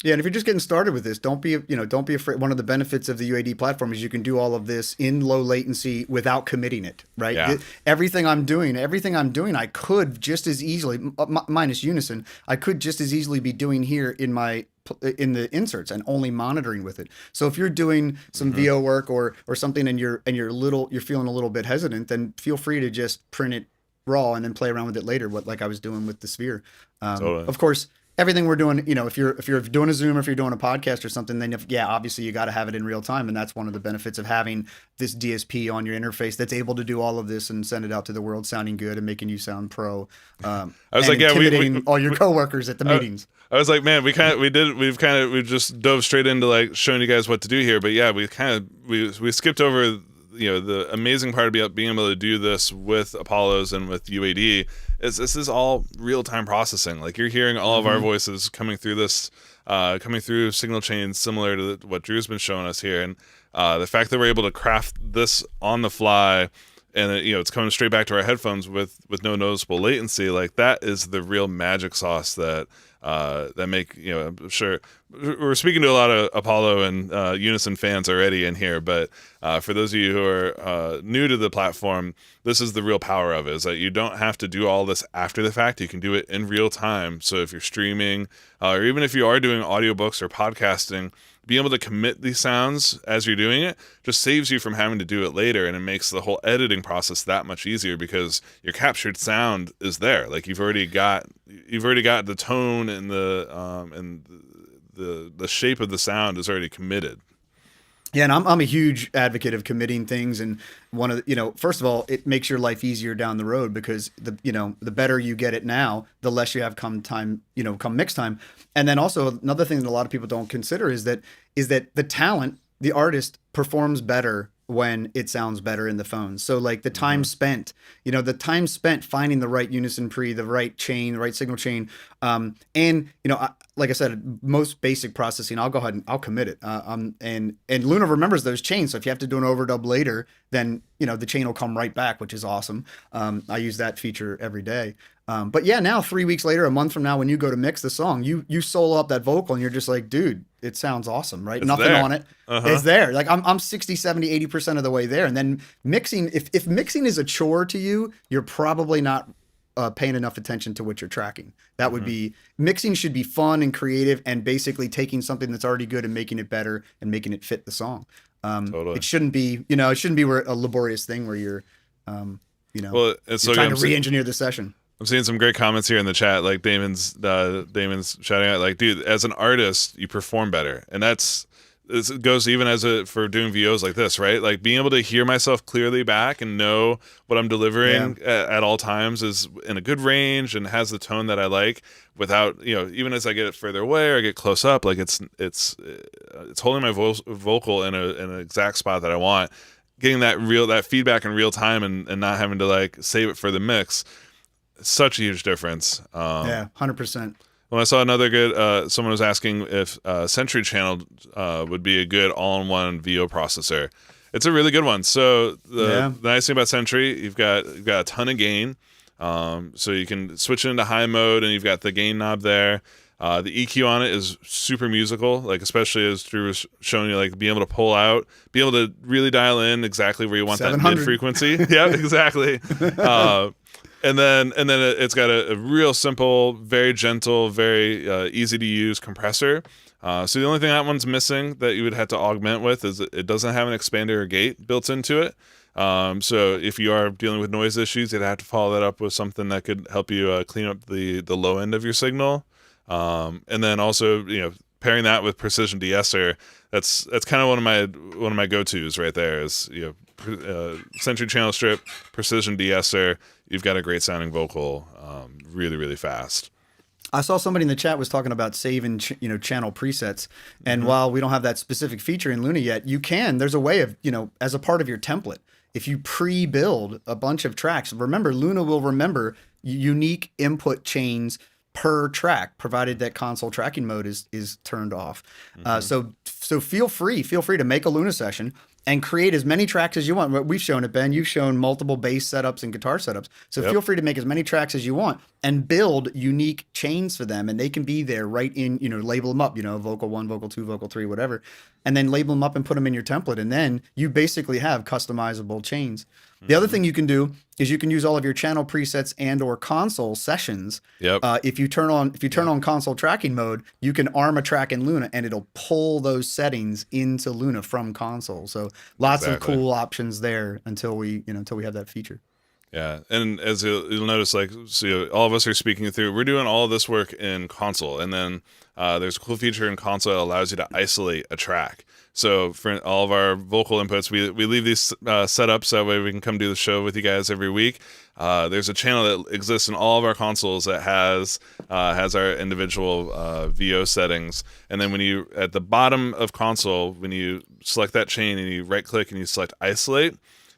Yeah, and if you're just getting started with this, don't be afraid. One of the benefits of the UAD platform is you can do all of this in low latency without committing it, right? Yeah. Everything I'm doing, I could just as easily, minus Unison, I could just as easily be doing here in the inserts and only monitoring with it. So if you're doing some VO work or something and you're feeling a little bit hesitant, then feel free to just print it raw and then play around with it later, like I was doing with the Sphere. Totally. Of course, everything we're doing, if you're doing a Zoom or if you're doing a podcast or something, then obviously you got to have it in real time, and that's one of the benefits of having this DSP on your interface that's able to do all of this and send it out to the world sounding good and making you sound pro. I was like, yeah, we all your coworkers at the meetings. I was like, man, we just dove straight into like showing you guys what to do here, but yeah, we skipped over the amazing part about being able to do this with Apollos and with UAD is this is all real-time processing. Like you're hearing all of our voices coming through this, coming through signal chains similar to what Drew's been showing us here. And the fact that we're able to craft this on the fly and it's coming straight back to our headphones with no noticeable latency, like that is the real magic sauce that make, I'm sure we're speaking to a lot of Apollo and Unison fans already in here, but for those of you who are new to the platform, this is the real power of it, is that you don't have to do all this after the fact. You can do it in real time. So if you're streaming or even if you are doing audiobooks or podcasting, being able to commit these sounds as you're doing it just saves you from having to do it later, and it makes the whole editing process that much easier because your captured sound is there. Like you've already got the tone and the shape of the sound is already committed. Yeah, and I'm a huge advocate of committing things, and one of the, first of all, it makes your life easier down the road because the better you get it now, the less you have come mix time. And then also another thing that a lot of people don't consider is that the talent, the artist performs better when it sounds better in the phone. So like the time spent, finding the right unison pre, the right chain, the right signal chain. Like I said, most basic processing, I'll go ahead and I'll commit it. And Luna remembers those chains. So if you have to do an overdub later, then, the chain will come right back, which is awesome. I use that feature every day. But yeah, now 3 weeks later, a month from now, when you go to mix the song, you solo up that vocal and you're just like, dude, it sounds awesome, right? It's Nothing there. on it. It's there. Like I'm 60, 70, 80% of the way there. And then mixing, if mixing is a chore to you, you're probably not paying enough attention to what you're tracking. That would be, mixing should be fun and creative and basically taking something that's already good and making it better and making it fit the song. Totally. It shouldn't be, a laborious thing where you're, well, it's you're trying to re-engineer the session. I'm seeing some great comments here in the chat. Like Damon's shouting out, like, dude, as an artist, you perform better, and it goes even for doing VOs like this, right? Like being able to hear myself clearly back and know what I'm delivering at all times is in a good range and has the tone that I like. Without even as I get it further away or I get close up, like it's holding my vocal in an exact spot that I want. Getting that feedback in real time and not having to like save it for the mix. Such a huge difference. 100%. When I saw another good, someone was asking if Sentry Channel would be a good all-in-one VO processor. It's a really good one. So the nice thing about Sentry, you've got a ton of gain, so you can switch it into high mode, and you've got the gain knob there. The EQ on it is super musical, like especially as Drew was showing you, like being able to pull out, be able to really dial in exactly where you want that mid frequency. Yeah, exactly. And then it's got a real simple, very gentle, very easy to use compressor. So the only thing that one's missing that you would have to augment with is it doesn't have an expander or gate built into it. So if you are dealing with noise issues, you'd have to follow that up with something that could help you clean up the low end of your signal. And then also, pairing that with precision de-esser, that's kind of one of my go-tos right there is, Sentry channel strip, precision de-esser, you've got a great sounding vocal, really, really fast. I saw somebody in the chat was talking about saving, channel presets. And while we don't have that specific feature in Luna yet, there's a way of, as a part of your template, if you pre-build a bunch of tracks, remember, Luna will remember unique input chains per track, provided that console tracking mode is turned off. So feel free to make a Luna session and create as many tracks as you want. We've shown it, Ben. You've shown multiple bass setups and guitar setups. So feel free to make as many tracks as you want and build unique chains for them. And they can be there right in, label them up, vocal 1, vocal 2, vocal 3, whatever. And then label them up and put them in your template. And then you basically have customizable chains. The other thing you can do is you can use all of your channel presets and or console sessions. If you turn on console tracking mode, you can arm a track in Luna and it'll pull those settings into Luna from console. So lots of cool options there until we have that feature. Yeah, and as you'll notice, all of us are speaking through. We're doing all of this work in console, and then there's a cool feature in console that allows you to isolate a track. So for all of our vocal inputs, we leave these set up so that way we can come do the show with you guys every week. There's a channel that exists in all of our consoles that has our individual VO settings, and then when you at the bottom of console, when you select that chain and you right click and you select isolate,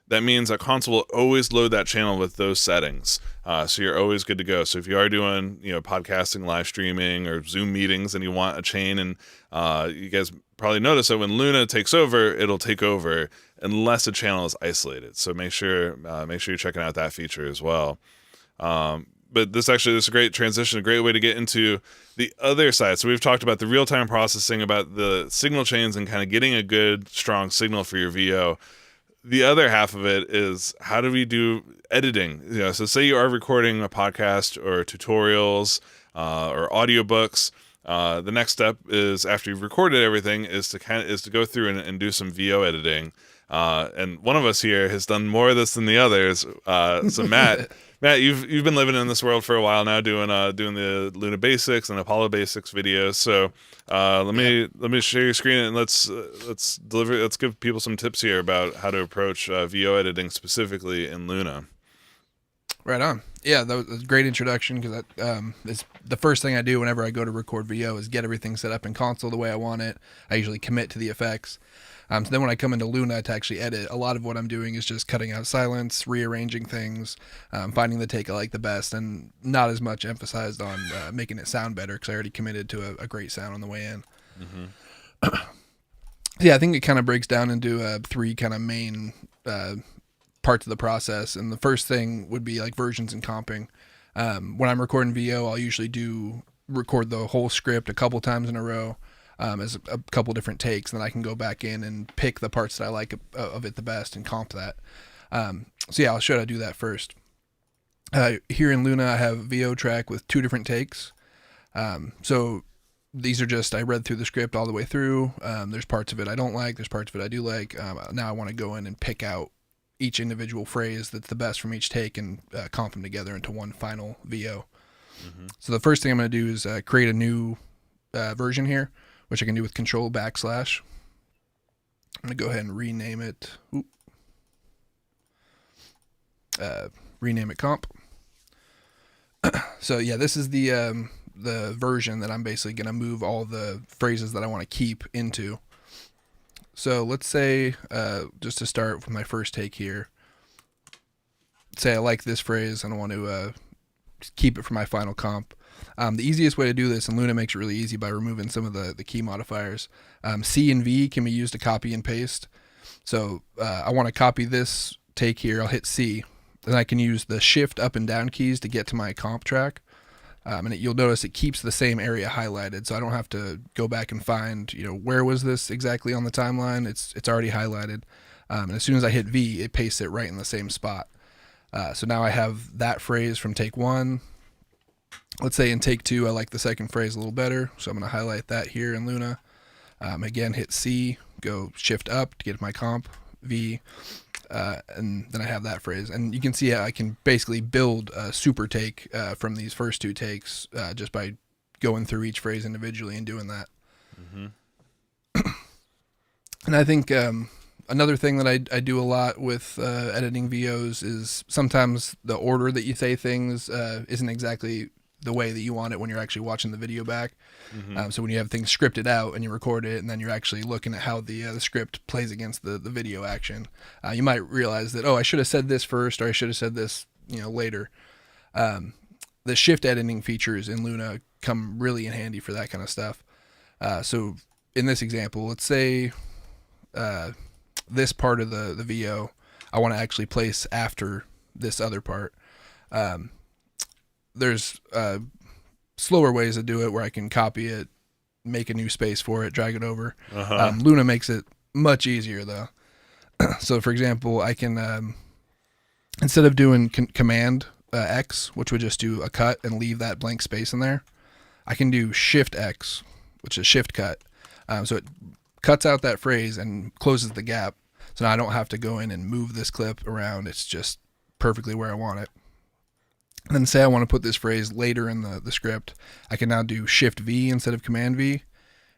that means that console will always load that channel with those settings. So you're always good to go. So if you are doing, podcasting, live streaming, or Zoom meetings, and you want a chain, and you guys probably notice that when Luna takes over, it'll take over unless a channel is isolated. So make sure you're checking out that feature as well. But this is a great transition, a great way to get into the other side. So we've talked about the real-time processing, about the signal chains, and kind of getting a good, strong signal for your VO. The other half of it is, how do we do editing? So say you are recording a podcast or tutorials or audiobooks. The next step is, after you've recorded everything, is to go through and do some VO editing. And one of us here has done more of this than the others. So Matt, you've been living in this world for a while now, doing the Luna Basics and Apollo Basics videos. So let me share your screen and let's give people some tips here about how to approach VO editing specifically in Luna. Right on. Yeah, that was a great introduction, because that is the first thing I do whenever I go to record VO is get everything set up in console the way I want it. I usually commit to the effects. So then when I come into Luna to actually edit, a lot of what I'm doing is just cutting out silence, rearranging things, finding the take I like the best, and not as much emphasized on making it sound better, because I already committed to a great sound on the way in. Yeah, I think it kind of breaks down into 3 kind of main parts of the process. And the first thing would be like versions and comping. When I'm recording VO, I'll usually record the whole script a couple times in a row, as a couple different takes, and then I can go back in and pick the parts that I like of it the best and comp that. So yeah, I'll show you how to do that first. Here in Luna, I have a VO track with 2 different takes. So these are just, I read through the script all the way through. There's parts of it I don't like, there's parts of it I do like. Now I want to go in and pick out each individual phrase that's the best from each take and comp them together into one final VO. So the first thing I'm going to do is create a new version here, which I can do with Control \. I'm going to go ahead and rename it. Rename it comp. So yeah, this is the version that I'm basically going to move all the phrases that I want to keep into. So let's say, just to start with my first take here, say I like this phrase and I want to keep it for my final comp. The easiest way to do this, and Luna makes it really easy by removing some of the key modifiers. C and V can be used to copy and paste. So I want to copy this take here. I'll hit C. Then I can use the shift up and down keys to get to my comp track. And you'll notice it keeps the same area highlighted, so I don't have to go back and find, where was this exactly on the timeline. It's already highlighted. And as soon as I hit V, it pastes it right in the same spot. So now I have that phrase from take 1. Let's say in take 2, I like the second phrase a little better. So I'm going to highlight that here in Luna. Again, hit C, go shift up to get my comp, V, and then I have that phrase. And you can see I can basically build a super take from these first 2 takes just by going through each phrase individually and doing that. And I think another thing that I do a lot with editing VOs is sometimes the order that you say things isn't exactly the way that you want it when you're actually watching the video back. So when you have things scripted out and you record it and then you're actually looking at how the script plays against the video action, you might realize that, oh, I should have said this first, or I should have said this, later. The shift editing features in Luna come really in handy for that kind of stuff. So in this example, let's say this part of the VO I want to actually place after this other part. There's slower ways to do it where I can copy it, make a new space for it, drag it over. Luna makes it much easier though. So for example, I can instead of doing command X, which would just do a cut and leave that blank space in there, I can do shift X, which is shift cut. So it cuts out that phrase and closes the gap. So now I don't have to go in and move this clip around. It's just perfectly where I want it. And then say I want to put this phrase later in the script, I can now do Shift V instead of Command V,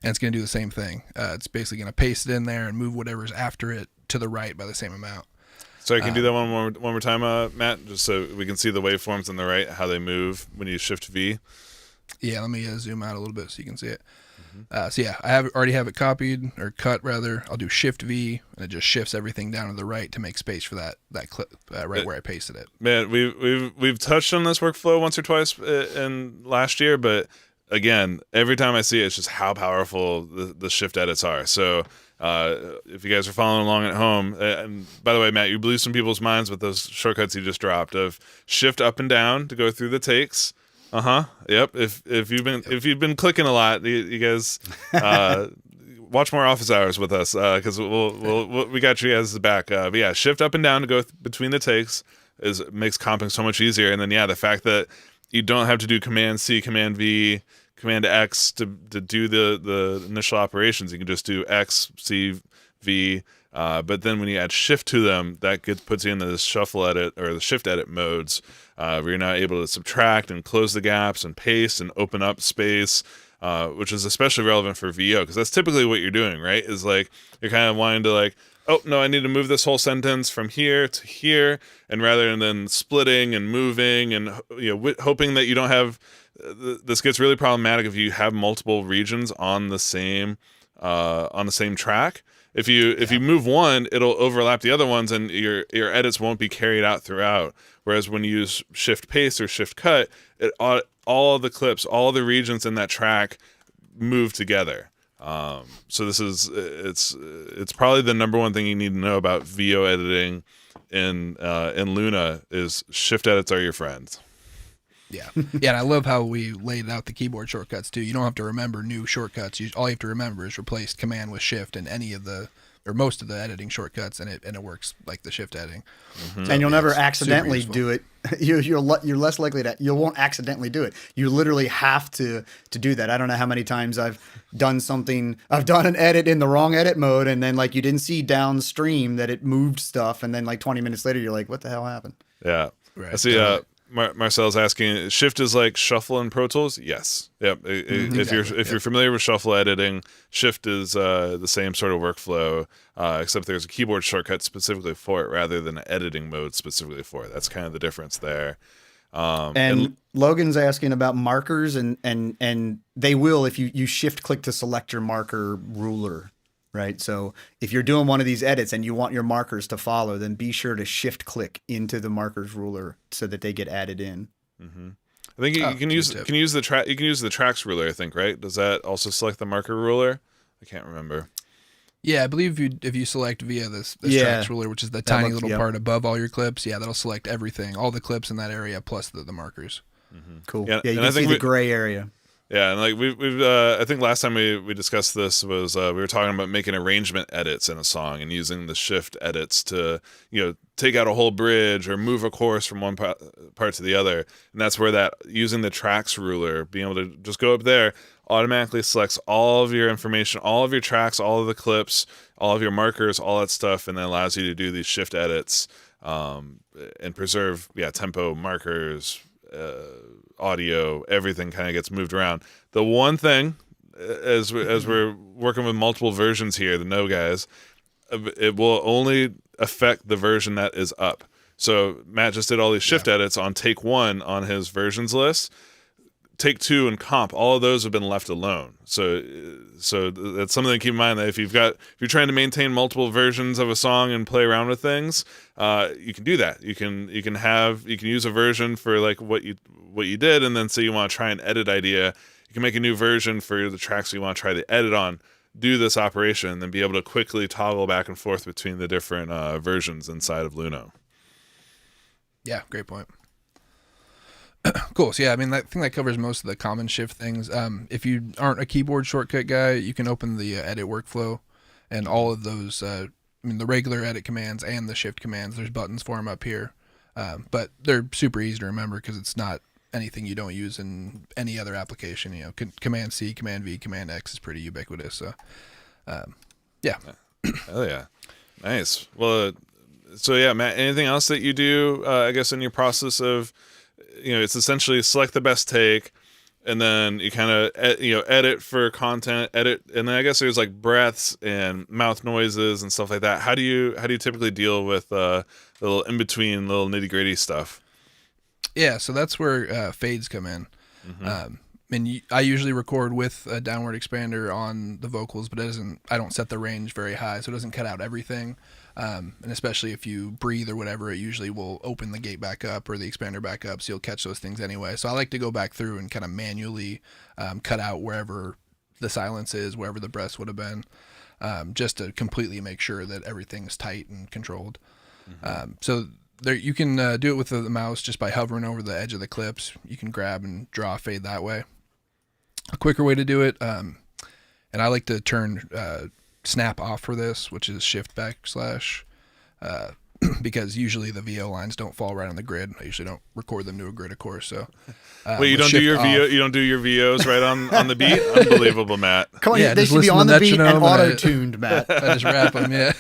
and it's going to do the same thing. It's basically going to paste it in there and move whatever's after it to the right by the same amount. So I can do that one more time, Matt, just so we can see the waveforms on the right, how they move when you Shift V. Yeah, let me zoom out a little bit so you can see it. So yeah, I already have it copied, or cut rather. I'll do Shift V, and it just shifts everything down to the right to make space for that clip right where I pasted it. Man, we've touched on this workflow once or twice in last year, but again, every time I see it, it's just how powerful the shift edits are. So if you guys are following along at home, and by the way, Matt, you blew some people's minds with those shortcuts you just dropped of shift up and down to go through the takes. Yep. If you've been clicking a lot, you guys watch more Office Hours with us because we got you guys back. But yeah, shift up and down to go between the takes makes comping so much easier. And then the fact that you don't have to do Command C, Command V, Command X to do the initial operations. You can just do X, C, V. But then when you add shift to them, that puts you into the shuffle edit or the shift edit modes, where you're now able to subtract and close the gaps and paste and open up space, which is especially relevant for VO because that's typically what you're doing, right? Is like you're kind of wanting to like, oh no, I need to move this whole sentence from here to here, and rather than splitting and moving and hoping that you don't have. This gets really problematic if you have multiple regions on the same track. If you move one, it'll overlap the other ones, and your edits won't be carried out throughout. Whereas when you use Shift Paste or Shift Cut, all the clips, all the regions in that track move together. So this is it's probably the number one thing you need to know about VO editing in Luna is shift edits are your friends. Yeah, and I love how we laid out the keyboard shortcuts too. You don't have to remember new shortcuts. All you have to remember is replace Command with Shift in any of the or most of the editing shortcuts, and it works like the shift editing. So, and you'll never accidentally do it. You're less likely to. You won't accidentally do it. You literally have to do that. I don't know how many times I've done something. I've done an edit in the wrong edit mode, and then like you didn't see downstream that it moved stuff, and then like 20 minutes later, you're like, "What the hell happened?" Yeah, right. I see. Marcel's asking, shift is like shuffle in Pro Tools? Yes. Yep. If you're familiar with shuffle editing, shift is the same sort of workflow, except there's a keyboard shortcut specifically for it rather than an editing mode specifically for it. That's kind of the difference there. And Logan's asking about markers, and they will if you shift click to select your marker ruler. Right. So if you're doing one of these edits and you want your markers to follow, then be sure to shift click into the markers ruler so that they get added in. Mm-hmm. I think you can use the tracks ruler, I think, right? Does that also select the marker ruler? I can't remember. Yeah, I believe if you select via this tracks ruler, which is the tiny little part above all your clips, that'll select everything, all the clips in that area plus the markers. Mm-hmm. Cool. Yeah, you can see the gray area. Yeah, and like we've I think last time we discussed this was we were talking about making arrangement edits in a song and using the shift edits to take out a whole bridge or move a chorus from one part to the other, and that's where that using the tracks ruler, being able to just go up there, automatically selects all of your information, all of your tracks, all of the clips, all of your markers, all that stuff, and then allows you to do these shift edits and preserve tempo, markers, audio, everything kind of gets moved around. The one thing, as we're working with multiple versions here, the No Guys, it will only affect the version that is up. So Matt just did all these shift edits on take 1 on his versions list. Take 2 and comp, all of those have been left alone. So that's something to keep in mind, that if you're trying to maintain multiple versions of a song and play around with things, you can do that. You can use a version for like what you did, and then say you want to try an edit idea, you can make a new version for the tracks you want to try to edit on, do this operation, and then be able to quickly toggle back and forth between the different versions inside of Luno. Yeah, great point. Cool. So yeah, I mean, I think that covers most of the common shift things. If you aren't a keyboard shortcut guy, you can open the edit workflow, and all of those, the regular edit commands and the shift commands, there's buttons for them up here. But they're super easy to remember because it's not anything you don't use in any other application. Command C, Command V, Command X is pretty ubiquitous. So, yeah. Hell yeah. Nice. Well, so yeah, Matt, anything else that you do, I guess, in your process of, it's essentially select the best take, and then you kind of edit for content, and then I guess there's like breaths and mouth noises and stuff like that. How do you typically deal with the little in between, little nitty gritty stuff? Yeah, so that's where fades come in. Mm-hmm. I usually record with a downward expander on the vocals, but I don't set the range very high, so it doesn't cut out everything. And especially if you breathe or whatever, it usually will open the gate back up or the expander back up, so you'll catch those things anyway. So I like to go back through and kind of manually cut out wherever the silence is, wherever the breaths would have been, just to completely make sure that everything's tight and controlled. Mm-hmm. So there, you can do it with the mouse just by hovering over the edge of the clips. You can grab and draw a fade that way. A quicker way to do it, and I like to turn snap off for this, which is shift / because usually the VO lines don't fall right on the grid. I usually don't record them to a grid, of course. So wait, you don't do your VO, you don't do your VOs right on the beat? Unbelievable, Matt. Come on, they should be on the beat and auto-tuned, Matt. I just wrap them, yeah.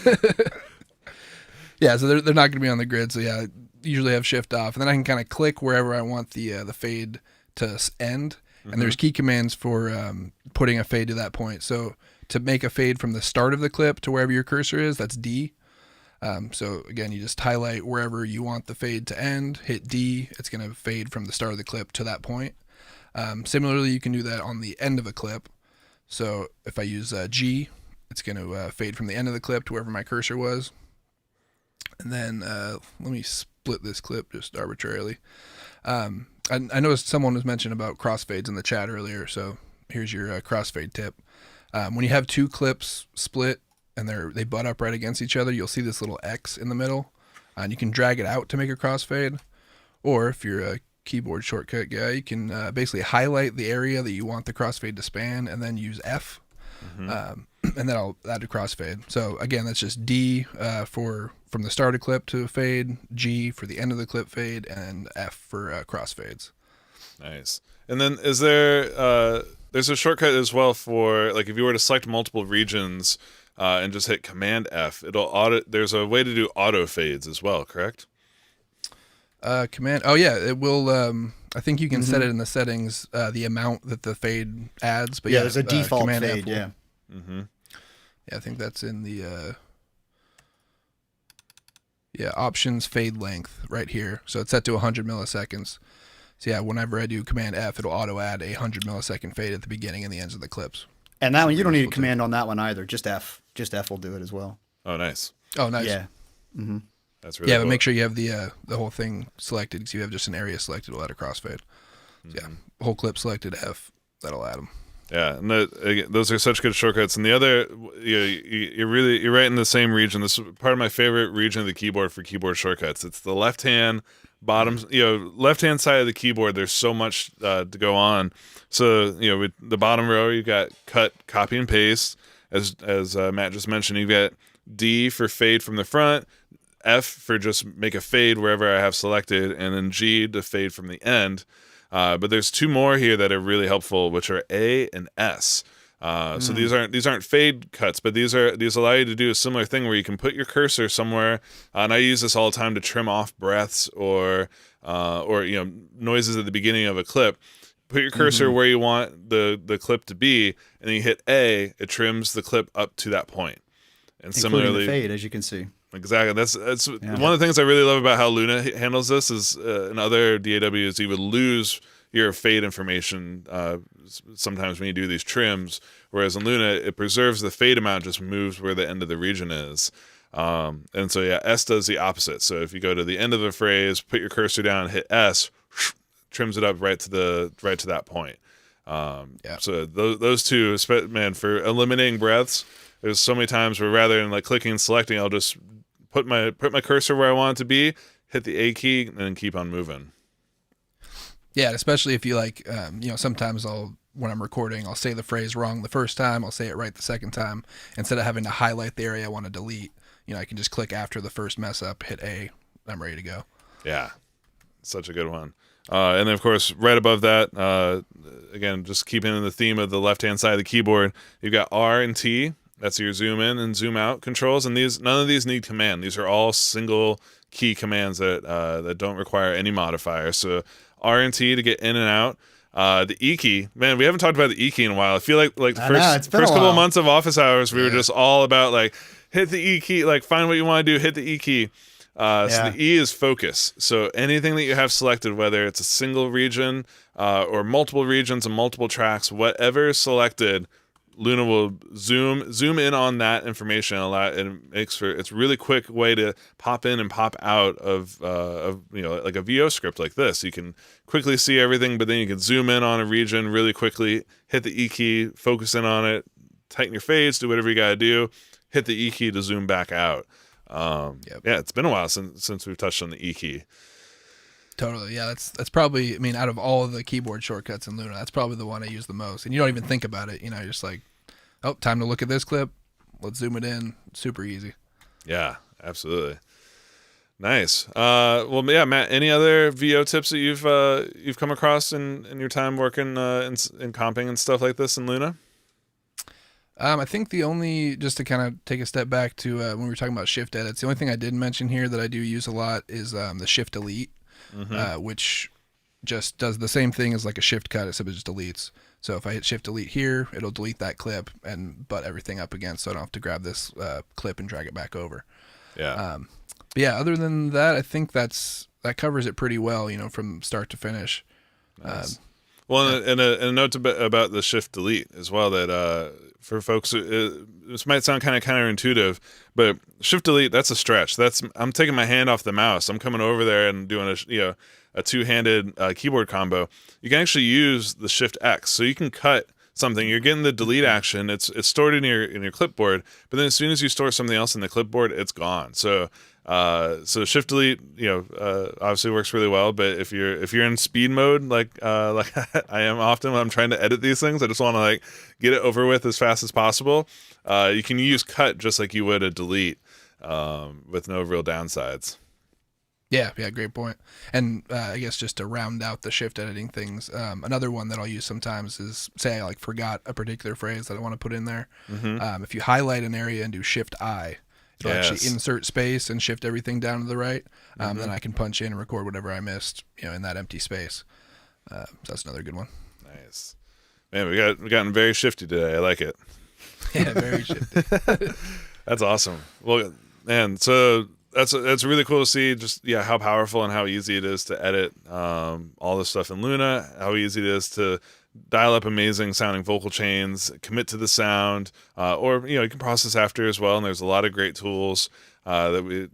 Yeah, so they're not going to be on the grid. So yeah, I usually have shift off, and then I can kind of click wherever I want the fade to end. Mm-hmm. And there's key commands for putting a fade to that point. So to make a fade from the start of the clip to wherever your cursor is, that's D. So again, you just highlight wherever you want the fade to end, hit D, it's going to fade from the start of the clip to that point. Similarly, you can do that on the end of a clip. So if I use G, it's going to fade from the end of the clip to wherever my cursor was. And then let me split this clip just arbitrarily. I noticed someone was mentioning about crossfades in the chat earlier, so here's your crossfade tip. When you have two clips split and they butt up right against each other, you'll see this little X in the middle, and you can drag it out to make a crossfade. Or if you're a keyboard shortcut guy, you can basically highlight the area that you want the crossfade to span, and then use F, and then I'll add a crossfade. So again, that's just D from the start of clip to fade, G for the end of the clip fade, and F for crossfades. Nice. And then is there there's a shortcut as well for, like, if you were to select multiple regions and just hit Command F, there's a way to do auto fades as well, correct? Command. Oh yeah, it will. I think you can set it in the settings, the amount that the fade adds. But yeah, there's a default Command fade. F will, Yeah. Mm-hmm. Yeah, I think that's in the options fade length right here. So it's set to 100 milliseconds. So yeah, whenever I do Command F, it'll auto add a 100 millisecond fade at the beginning and the ends of the clips. And that one, you don't need a command on that one either. Just F. Just F will do it as well. Oh, nice. Oh, nice. Yeah. Mm-hmm. That's really cool. But make sure you have the whole thing selected, because you have just an area selected, it'll add a crossfade. So yeah, whole clip selected F, that'll add them. Yeah, and those are such good shortcuts. And the other, you're right in the same region. This is part of my favorite region of the keyboard for keyboard shortcuts. It's the left hand bottom, left hand side of the keyboard. There's so much to go on. So with the bottom row, you got cut, copy, and paste. As Matt just mentioned, you got D for fade from the front, F for just make a fade wherever I have selected, and then G to fade from the end. But there's two more here that are really helpful, which are A and S. So these aren't fade cuts, but these allow you to do a similar thing where you can put your cursor somewhere. And I use this all the time to trim off breaths or noises at the beginning of a clip. Put your cursor where you want the clip to be, and then you hit A. It trims the clip up to that point. And Including similarly, the fade, as you can see. Exactly. That's one of the things I really love about how Luna handles this. Is in other DAWs you would lose your fade information sometimes when you do these trims, whereas in Luna it preserves the fade amount, just moves where the end of the region is. And so S does the opposite. So if you go to the end of the phrase, put your cursor down, hit S, trims it up right to that point. So those two, man, for eliminating breaths, there's so many times where rather than like clicking and selecting, I'll just put my cursor where I want it to be, hit the A key, and then keep on moving. Yeah, especially if you like, sometimes when I'm recording, I'll say the phrase wrong the first time, I'll say it right the second time. Instead of having to highlight the area I want to delete, I can just click after the first mess up, hit A, I'm ready to go. Yeah. Such a good one. And then, of course, right above that, again, just keeping in the theme of the left-hand side of the keyboard, you've got R and T. That's your zoom in and zoom out controls. And none of these need command. These are all single key commands that don't require any modifier. So R and T to get in and out. The E key, man, we haven't talked about the E key in a while. I feel like the first couple of months of office hours, we were just all about like hit the E key, like find what you want to do, hit the E key. So the E is focus. So anything that you have selected, whether it's a single region or multiple regions and multiple tracks, whatever is selected, Luna will zoom in on that information. It's a really quick way to pop in and pop out of like a VO script like this. You can quickly see everything, but then you can zoom in on a region really quickly, hit the E key, focus in on it, tighten your fades, do whatever you got to do, hit the E key to zoom back out. Yeah, it's been a while since we've touched on the E key. Totally. Yeah, that's probably, out of all of the keyboard shortcuts in Luna, that's probably the one I use the most. And you don't even think about it. You're just like, oh, time to look at this clip. Let's zoom it in. Super easy. Yeah, absolutely. Nice. Well, yeah, Matt, any other VO tips that you've come across in your time working in comping and stuff like this in Luna? I think the only, just to kind of take a step back to when we were talking about shift edits, the only thing I did mention here that I do use a lot is the shift delete, which just does the same thing as like a shift cut, except it just deletes. So if I hit shift delete here, it'll delete that clip and butt everything up again, so I don't have to grab this clip and drag it back over. Yeah. But yeah, other than that, I think that covers it pretty well, from start to finish. Nice. Well, and a note about the shift delete as well, that for folks, this might sound kind of counterintuitive, but shift delete, that's a stretch. I'm taking my hand off the mouse. I'm coming over there and doing a two-handed keyboard combo. You can actually use the shift X, so you can cut something. You're getting the delete action. It's stored in your clipboard, but then as soon as you store something else in the clipboard, it's gone. So shift delete, obviously works really well. But if you're in speed mode, like I am often when I'm trying to edit these things, I just want to get it over with as fast as possible. You can use cut just like you would a delete, with no real downsides. Yeah, great point. And I guess just to round out the shift editing things, another one that I'll use sometimes is, say I forgot a particular phrase that I want to put in there. If you highlight an area and do shift I, it'll actually insert space and shift everything down to the right. Then I can punch in and record whatever I missed, in that empty space. So that's another good one. Nice. Man, we gotten very shifty today. I like it. Yeah, very shifty. That's awesome. Well, man, so that's really cool to see just how powerful and how easy it is to edit all this stuff in Luna, how easy it is to dial up amazing sounding vocal chains, commit to the sound, or you can process after as well. And there's a lot of great tools that we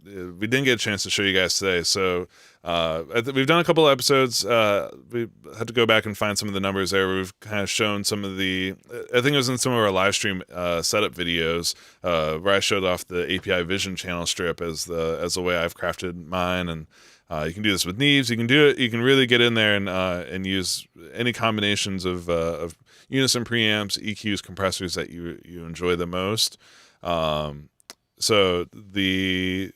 didn't get a chance to show you guys today. So we've done a couple of episodes. We had to go back and find some of the numbers there. We've kind of shown some of the, I think it was in some of our live stream setup videos where I showed off the API Vision channel strip as the way I've crafted mine, and You can do this with Neves. You can do it. You can really get in there and use any combinations of unison preamps, EQs, compressors that you enjoy the most. So the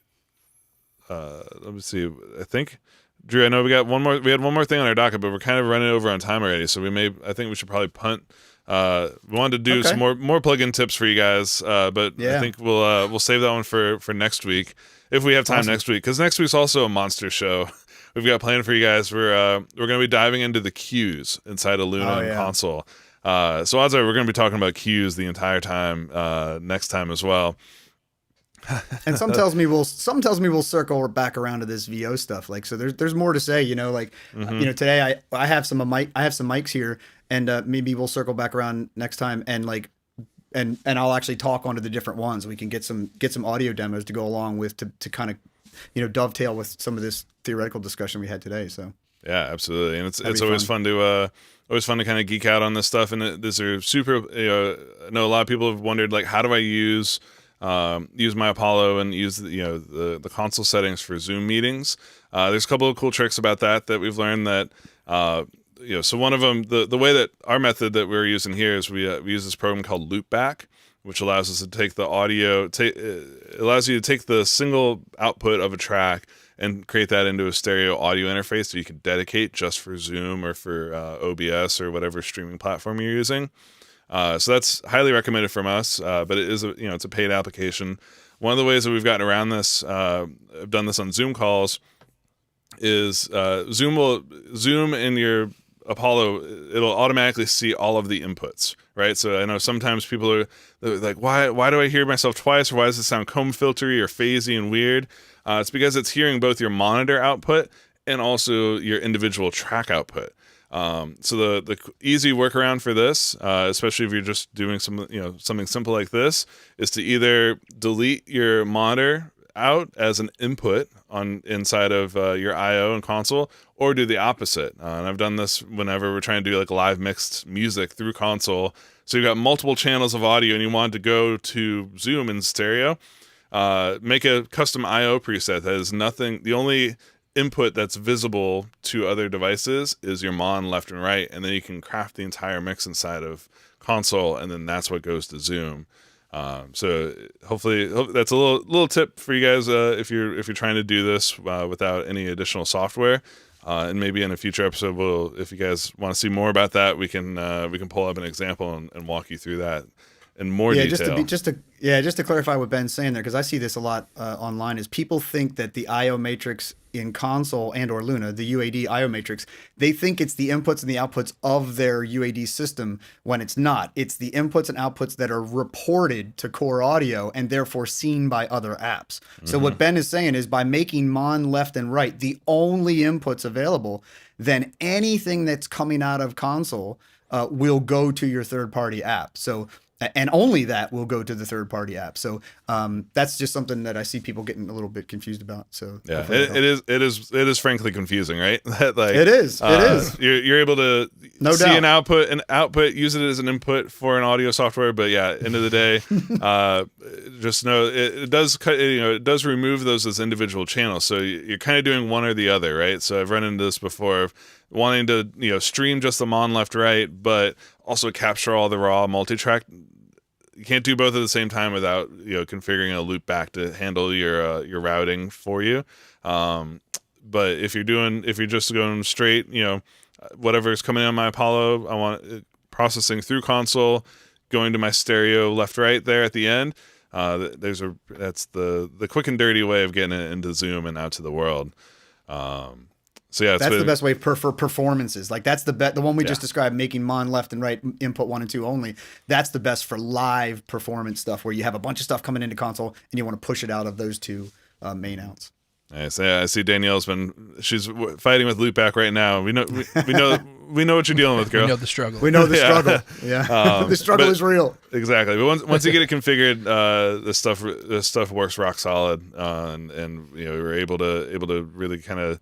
let me see. I think, Drew, I know we had one more thing on our docket, but we're kind of running over on time already. So I think we should probably punt. We wanted to do some more plug-in tips for you guys, but I think we'll save that one for next week if we have time next week, because next week's also a monster show. We've got planned for you guys. We're going to be diving into the cues inside of Luna and console. So odds are we're going to be talking about cues the entire time next time as well. And some tells me we'll circle back around to this VO stuff. Like, so there's more to say, like, today I have some mics here, and maybe we'll circle back around next time, and like, and I'll actually talk onto the different ones. We can get some audio demos to go along with to kind of, dovetail with some of this theoretical discussion we had today. So yeah, absolutely. And it's always fun to kind of geek out on this stuff. And these are super, I know a lot of people have wondered, like, how do I use my Apollo and use the console settings for Zoom meetings. There's a couple of cool tricks about that we've learned that so one of them, the way that our method that we're using here is we use this program called Loopback, which allows us to take the audio, it allows you to take the single output of a track and create that into a stereo audio interface that you can dedicate just for Zoom or for OBS or whatever streaming platform you're using. So that's highly recommended from us, but it is it's a paid application. One of the ways that we've gotten around this, I've done this on Zoom calls, is Zoom in your Apollo, it'll automatically see all of the inputs, right? So I know sometimes people are like, why do I hear myself twice, or why does it sound comb filtery or phasey and weird? It's because it's hearing both your monitor output and also your individual track output. So the easy workaround for this, especially if you're just doing something simple like this, is to either delete your monitor out as an input on inside of your I/O and console, or do the opposite. And I've done this whenever we're trying to do like live mixed music through console. So you've got multiple channels of audio and you want to go to Zoom in stereo. Make a custom I/O preset that is nothing. The only input that's visible to other devices is your mon left and right, and then you can craft the entire mix inside of console, and then that's what goes to Zoom. So hopefully that's a little tip for you guys if you're trying to do this without any additional software. And maybe in a future episode, if you guys want to see more about that, we can pull up an example and walk you through that in more detail. Just to clarify what Ben's saying there, because I see this a lot online, is people think that the I/O matrix in console and or Luna, the UAD I/O matrix, they think it's the inputs and the outputs of their UAD system, when it's not. It's the inputs and outputs that are reported to Core Audio and therefore seen by other apps. Mm-hmm. So what Ben is saying is, by making mon left and right the only inputs available, then anything that's coming out of console will go to your third-party app. So, and only that will go to the third-party app. So that's just something that I see people getting a little bit confused about. So yeah, it is frankly confusing, right? Like, it is. You're able to see an output, use it as an input for an audio software. But yeah, end of the day, just know it does remove those as individual channels. So you're kind of doing one or the other, right? So I've run into this before, of wanting to stream just the mon left right, but also capture all the raw multi-track. You can't do both at the same time without configuring a loop back to handle your routing for you. But if you're just going straight, whatever's coming in on my Apollo, I want it processing through console, going to my stereo left right there at the end. That's the quick and dirty way of getting it into Zoom and out to the world. So yeah, that's the best way for performances. Like, that's the one we just described, making mon left and right input 1 and 2 only. That's the best for live performance stuff, where you have a bunch of stuff coming into console and you want to push it out of those two main outs. Nice. Yeah, I see Danielle's she's fighting with loopback right now. We know what you're dealing with, girl. We know the struggle. We know the struggle. Yeah, the struggle is real. Exactly. But once you get it configured, this stuff works rock solid, and we're able to really kind of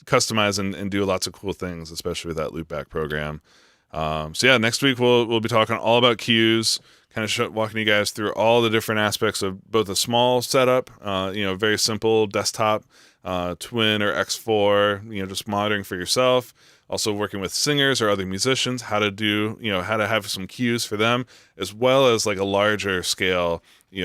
customize and do lots of cool things, especially with that loopback program. So yeah, next week we'll be talking all about cues, kind of walking you guys through all the different aspects of both a small setup, very simple desktop, Twin or X4, just monitoring for yourself. Also working with singers or other musicians, how to have some cues for them, as well as like a larger scale,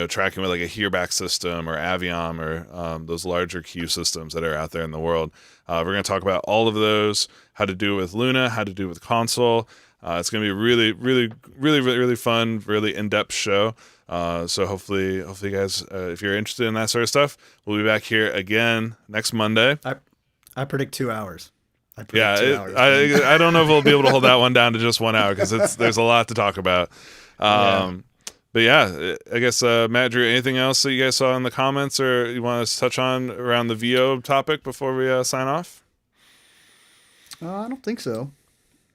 tracking with like a hearback system or Aviom or those larger cue systems that are out there in the world. We're going to talk about all of those, how to do it with Luna, how to do it with console. It's going to be a really, really, really, really, really fun, really in-depth show. So hopefully you guys, if you're interested in that sort of stuff, we'll be back here again next Monday. I predict 2 hours. I don't know if we'll be able to hold that one down to just 1 hour because there's a lot to talk about. But yeah, I guess Matt, Drew, anything else that you guys saw in the comments or you want us to touch on around the VO topic before we sign off? I don't think so.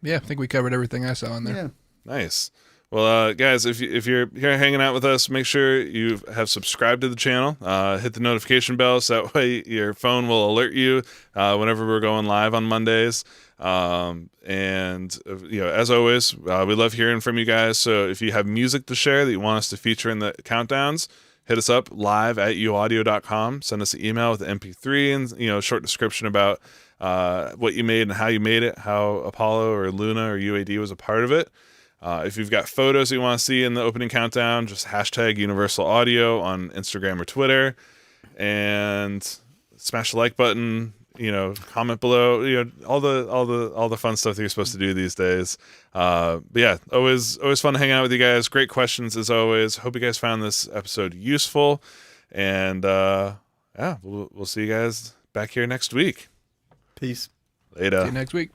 Yeah, I think we covered everything I saw in there. Yeah. Nice. Well, guys, if you're here hanging out with us, make sure you have subscribed to the channel. Hit the notification bell so that way your phone will alert you whenever we're going live on Mondays. As always, we love hearing from you guys. So if you have music to share that you want us to feature in the countdowns, hit us up live@uaudio.com. Send us an email with the MP3 and a short description about what you made and how you made it, how Apollo or Luna or UAD was a part of it. If you've got photos that you want to see in the opening countdown, just hashtag Universal Audio on Instagram or Twitter, and smash the like button. Comment below. All the fun stuff that you're supposed to do these days. But yeah, always fun to hang out with you guys. Great questions as always. Hope you guys found this episode useful, and we'll see you guys back here next week. Peace. Later. See you next week.